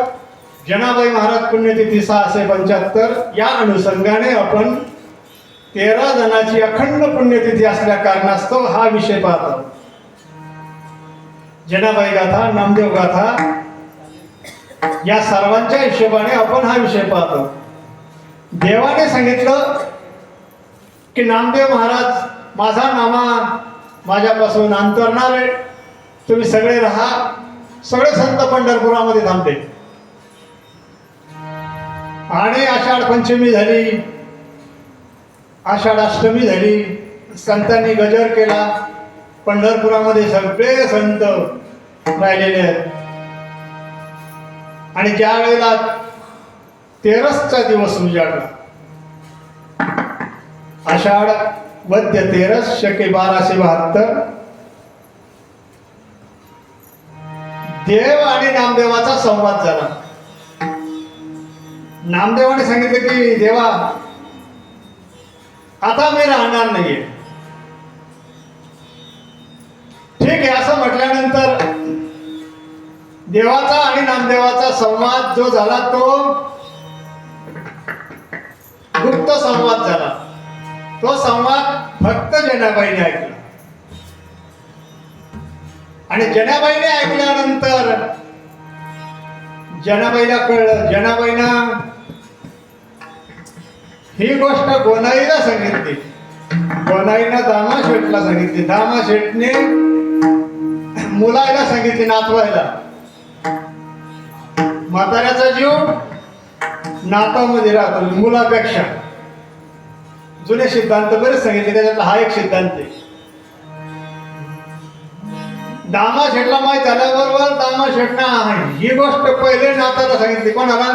Speaker 2: जनाबाई महाराज पुण्यतिथी 675. या अनुषंगाने आपण 13 जणांची अखंड पुण्यतिथी असल्या कारणास्तव हा विषय पाहतो. जनाबाई गाथा, नामदेव गाथा या सर्वांच्या हिशोबाने आपण हा विषय पाहतो. देवाने सांगितलं की नामदेव महाराज, माझा नामा माझ्यापासून अंतरणार आहे, तुम्ही सगळे राहा. सगळे संत पंढरपुरामध्ये थांबले. आणि आषाढ पंचमी झाली, आषाढ अष्टमी झाली. संतांनी गजर केला. पंढरपुरामध्ये सगळे संत राहिलेले आहेत. आणि ज्या वेळेला 13चा दिवस उजाडला, आषाढ वद्य 13 शके 1272, देव आणि नामदेवाचा संवाद झाला. नामदेवाने सांगितलं की देवा, आता मी राहणार नाहीये. ठीक आहे असं म्हटल्यानंतर देवाचा आणि नामदेवाचा संवाद जो झाला तो गुप्त संवाद झाला. तो संवाद फक्त जनाबाईने ऐकला. आणि जनाबाईने ऐकल्यानंतर जनाबाईला कळलं. जनाबाईना ही गोष्ट गोनाईला सांगितली. गोनाईनं दामा शेठला सांगितली. दामा शेठने मुलाला सांगितली, नातवायला. म्हाताऱ्याचा जीव नातामध्ये राहतो मुलापेक्षा. जुने सिद्धांत बरेच सांगितले, त्याच्यातला हा एक सिद्धांत आहे. दामा शेठला माहीत झाल्याबरोबर दामा शेठना ही गोष्ट पहिले नाताला सांगितली. कोणाला?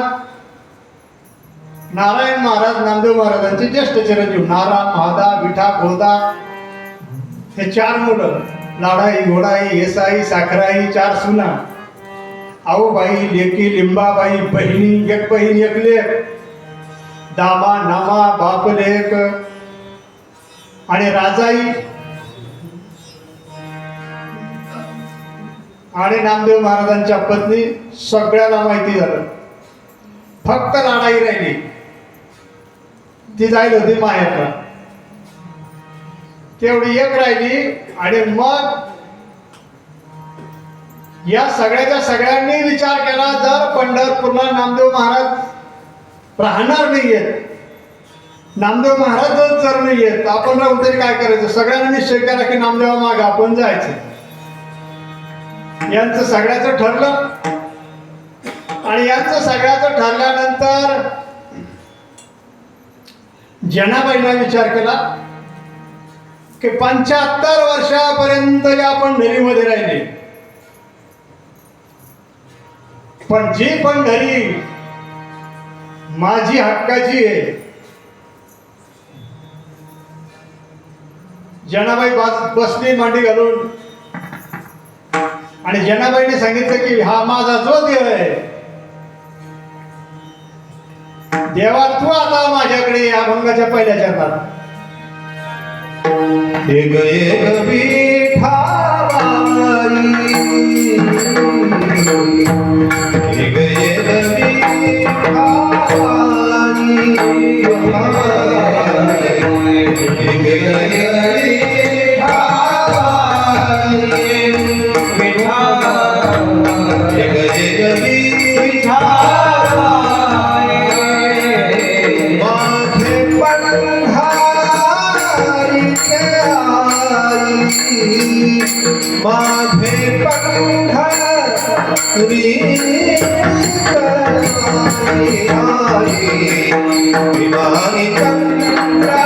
Speaker 2: नारायण महाराज, नामदेव महाराजांचे ज्येष्ठ चिरंजीव नारा, महादा, विठा, गोदा हे 4 मुलं. लाडाई, घोडाई, येसाई, साखराई, 4 सुना. आऊबाई, लेकी, लिंबाबाई, बहिणी, एक बहीण एक लेक. दामा, नामा, बाप लेक आणि राजाई. आणि नामदेव महाराजांच्या पत्नी. सगळ्याला माहिती झालं. फक्त लाडाई राहिली. ती जाईल होती माहेरला. तेवढी एक राहिली. आणि मग या सगळ्याच्या सगळ्यांनी विचार केला, जर पंढरपूरला नामदेव महाराज राहणार नाहीयेत, नामदेव महाराज जर नाहीयेत, आपण राहून तरी काय करायचं. सगळ्यांनी निश्चय केला की नामदेवा मागे आपण जायचं. यांचं सगळ्याचं ठरलं. आणि यांचं सगळ्याचं ठरल्यानंतर जनाबाईला विचार केला की 75 वर्षापर्यंत या पंढरीमध्ये राहिले. पण जी पंढरी माझी हक्काची आहे. जनाबाई बसली मांडी घालून. आणि जनाबाईने सांगितलं की हा माझा जो देव आहे, देवा तू आता माझ्याकडे या अभंगाच्या पहिल्या चरणात.
Speaker 1: एक एक विठाबाई, एक एक विठाबाई, माझे पंढरी विमानी चंद्रभागा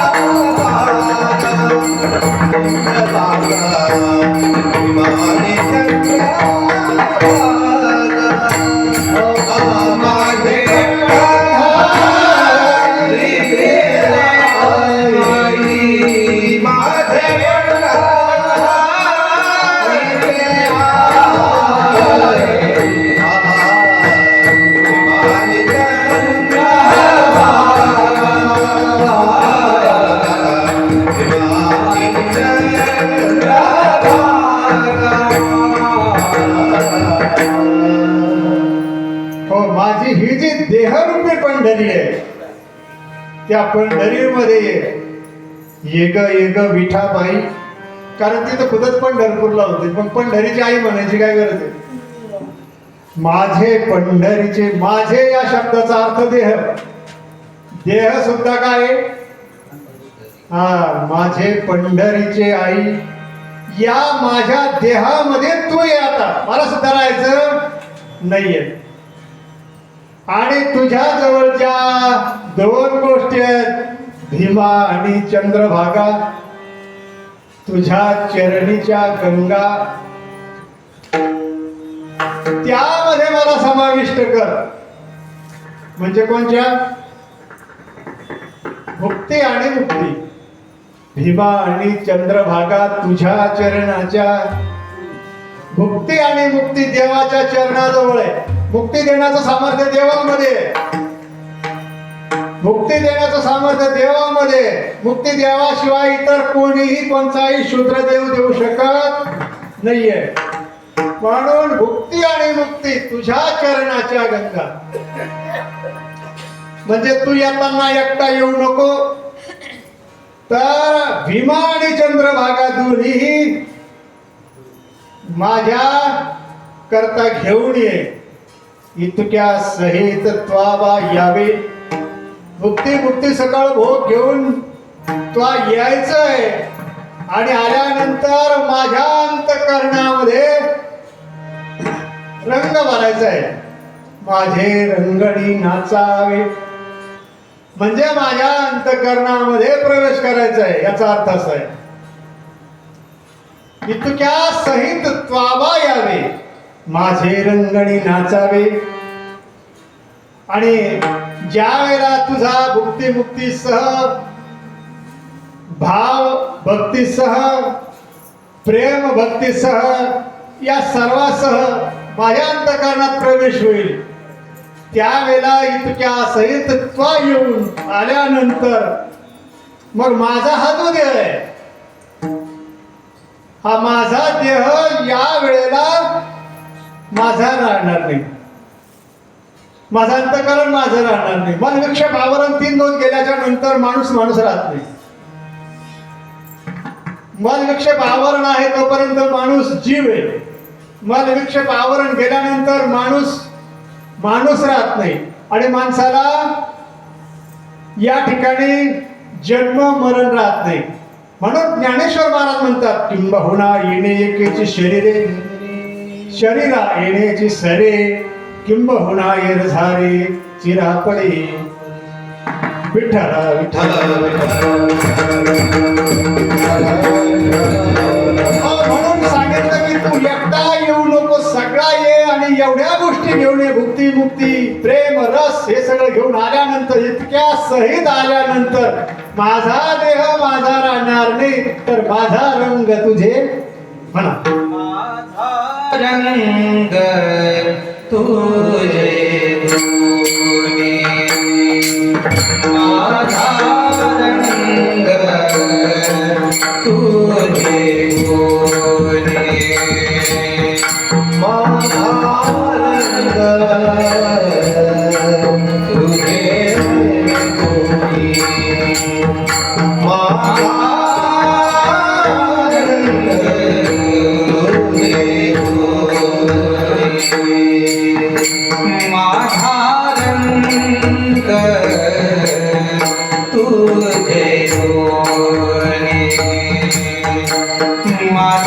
Speaker 1: विमानी चंद्रभागा माझे
Speaker 2: माझी ही जी देहरूपी पंढरी आहे त्या पंढरीमध्ये ये ग विठाबाई, कारण तिथं खुदच पंढरपूरला होते, मग पंढरीची आई म्हणायची काय गरज आहे? माझे पंढरीचे, माझे या शब्दाचा अर्थ देह, देह सुद्धा काय? हा, माझे पंढरीचे आई, या माझ्या देहामध्ये तू ये, आता मला सुद्धा राहायचं नाहीये. आणि तुझ्या जवळच्या दोन गोष्टी आहेत, भीमा आणि चंद्रभागा, तुझ्या चरणीच्या गंगा, त्यामध्ये मला समाविष्ट कर. म्हणजे कोणत्या? भुक्ती आणि मुक्ती. भीमा आणि चंद्रभागा तुझ्या चरणाच्या, भुक्ती आणि मुक्ती देवाच्या चरणाजवळ आहे. मुक्ती देण्याचं सामर्थ्य देवामध्ये, मुक्ती देण्याचं सामर्थ्य देवामध्ये. मुक्ती देवाशिवाय इतर कोणीही कोणताही शूद्र देव देऊ शकत नाहीये. म्हणून भुक्ती आणि मुक्ती तुझ्या चरणाच्या गंगा. म्हणजे तू येताना एकटा येऊ नको, तर भीमा आणि चंद्रभागा दोन्ही माझ्या करता घेऊन ये. इतक्या सहित त्वाबा यावे. भुक्ती मुक्ती सकाळ भोग घेऊन त्वा यायचंय आणि आल्यानंतर माझ्या अंतःकरणामध्ये रंग भरायचा आहे. माझे रंगणी नाचावे, म्हणजे माझ्या अंतःकरणामध्ये प्रवेश करायचा आहे, याचा अर्थ असा आहे. इतक्या सहित त्वाबा यावे, माझे रंगणी नाचावे. आणि ज्या वेळेला तुझा भुक्ती मुक्तीसह, भाव भक्तीसह, प्रेम भक्तीसह, या सर्वासह माझ्या अंतःकरणात प्रवेश होईल, त्यावेळेला इतक्या सहित त्वा येऊन आल्यानंतर मग माझा हा जो देह आहे, हा माझा देह या वेळेला माझा राहणार नाही. माझं अंतःकरण माझं राहणार नाही. मन विक्षेप आवरण 3 दोष गेल्याच्या नंतर माणूस राहत नाही. मन विक्षेप आवरण आहे तोपर्यंत माणूस जीव आहे. मन विक्षेप आवरण गेल्यानंतर माणूस राहत नाही. आणि माणसाला या ठिकाणी जन्म मरण राहत नाही. म्हणून ज्ञानेश्वर महाराज म्हणतात, किंबहुना येणे एकेची शरीरे, शरीरा येण्याची सरे, किंबहुना येर झारे चिरापडे. विठ्ठला विठ्ठला म्हणून सांगितलं की तू एकटा येऊ नको, सगळा ये. आणि एवढ्या गोष्टी घेऊन ये, भुक्ती मुक्ती प्रेम रस हे सगळं घेऊन आल्यानंतर, इतक्या सहित आल्यानंतर माझा देह माझा राहणार नाही, तर माझा रंग तुझे म्हणा.
Speaker 1: रंग तुझे दोन्ही, माझा रंग तुझे दोन्ही, माझा रंग तुझे दोन्ही, माझा माझा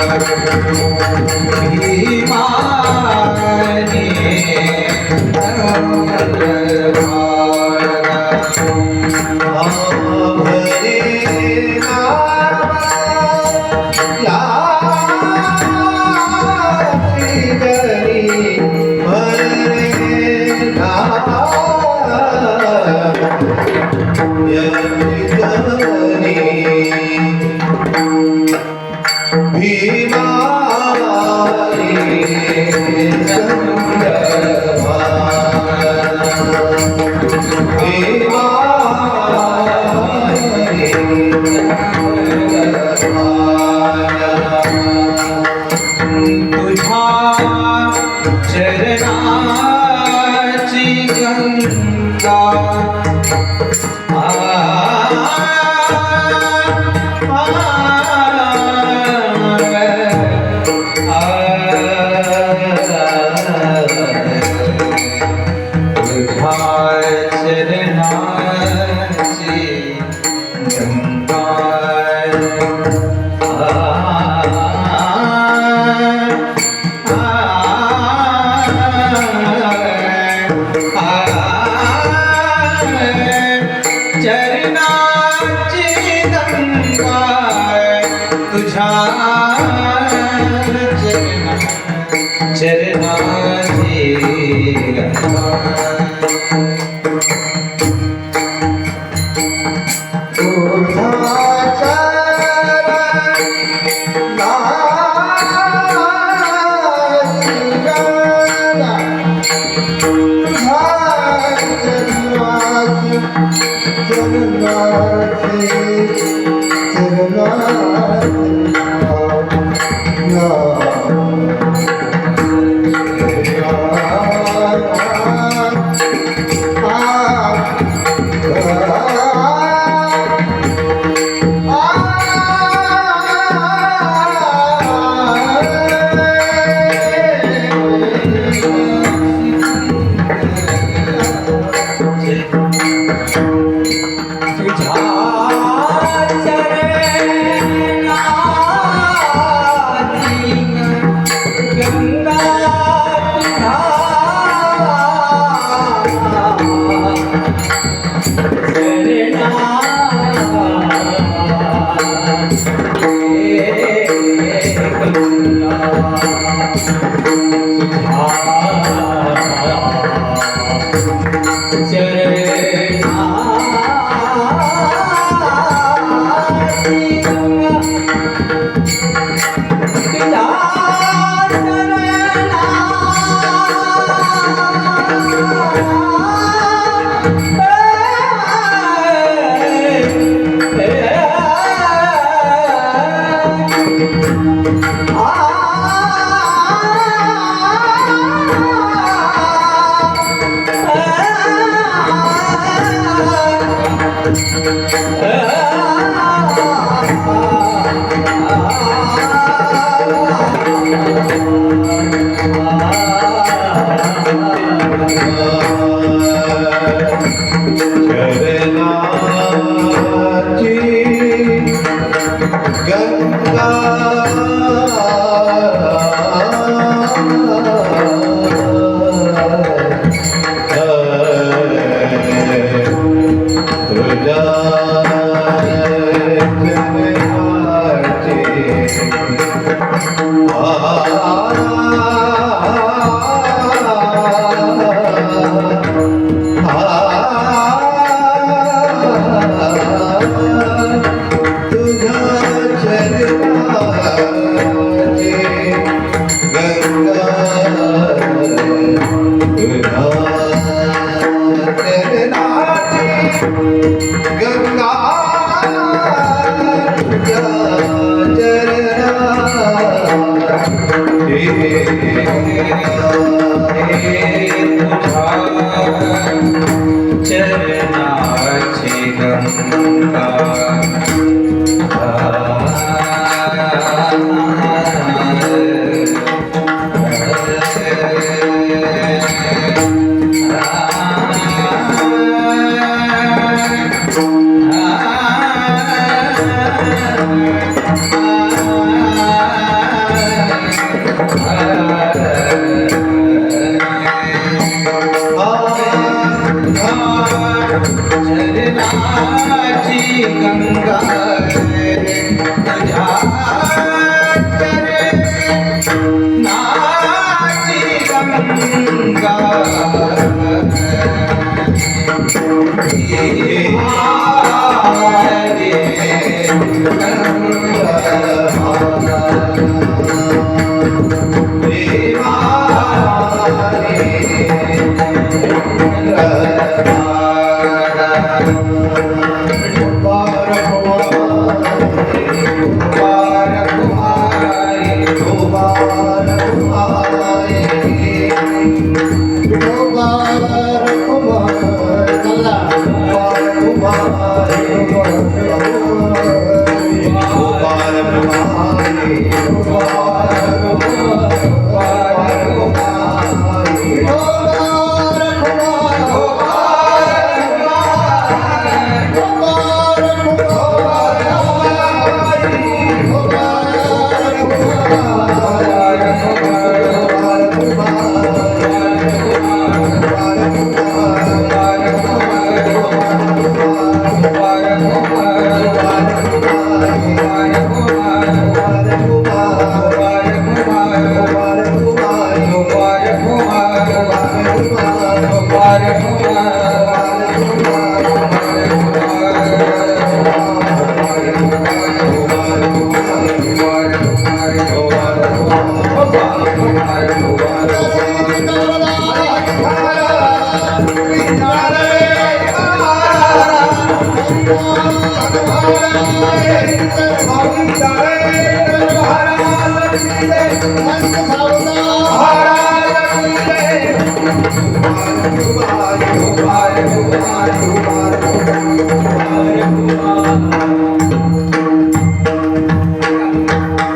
Speaker 1: Ah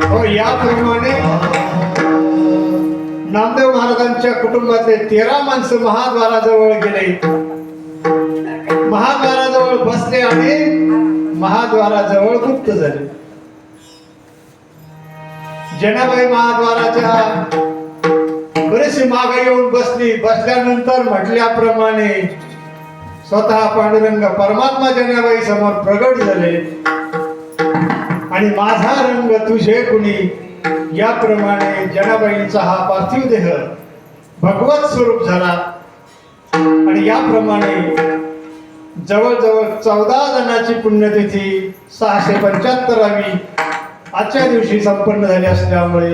Speaker 2: हो, याप्रमाणे नामदेव महाराजांच्या कुटुंबातले 13 माणसं महाद्वाराजवळ गेले, महाद्वाराजवळ बसले आणि महाद्वाराजवळ गुप्त झाले. जनाबाई महाद्वाराच्या बरीचशी मागे येऊन बसल्यानंतर म्हटल्याप्रमाणे स्वतः पांडुरंग परमात्मा जनाबाई समोर प्रगट झाले आणि माझा रंग तुझे कुणी, याप्रमाणे जनाबाईंचा हा पार्थिव देह भगवत स्वरूप झाला. आणि याप्रमाणे जवळजवळ 14 जणांची पुण्यतिथी 675वी आजच्या दिवशी संपन्न झाली असल्यामुळे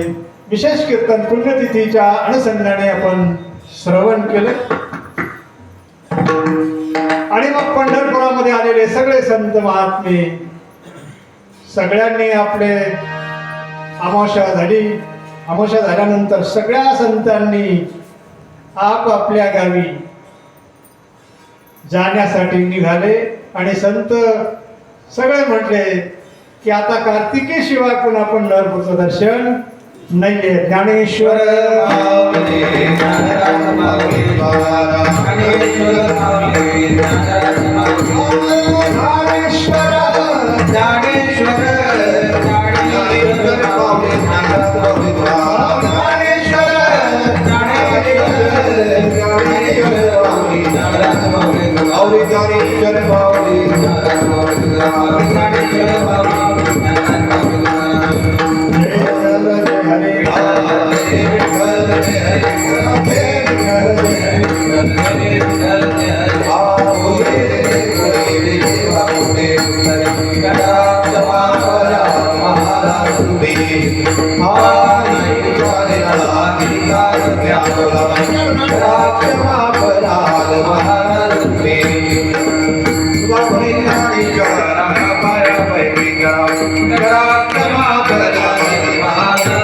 Speaker 2: विशेष कीर्तन पुण्यतिथीच्या अनुषंगाने आपण श्रवण केलं. आणि मग पंढरपुरामध्ये आलेले सगळे संत महात्मे सगळ्यांनी आपले अमावस्या झाल्यानंतर सगळ्या संतांनी आपापल्या गावी जाण्यासाठी निघाले. आणि संत सगळे म्हटले की आता कार्तिकी शिवाय पुन्हा पंढरपूरचं दर्शन नाहीये. ज्ञानेश्वर
Speaker 1: महाराज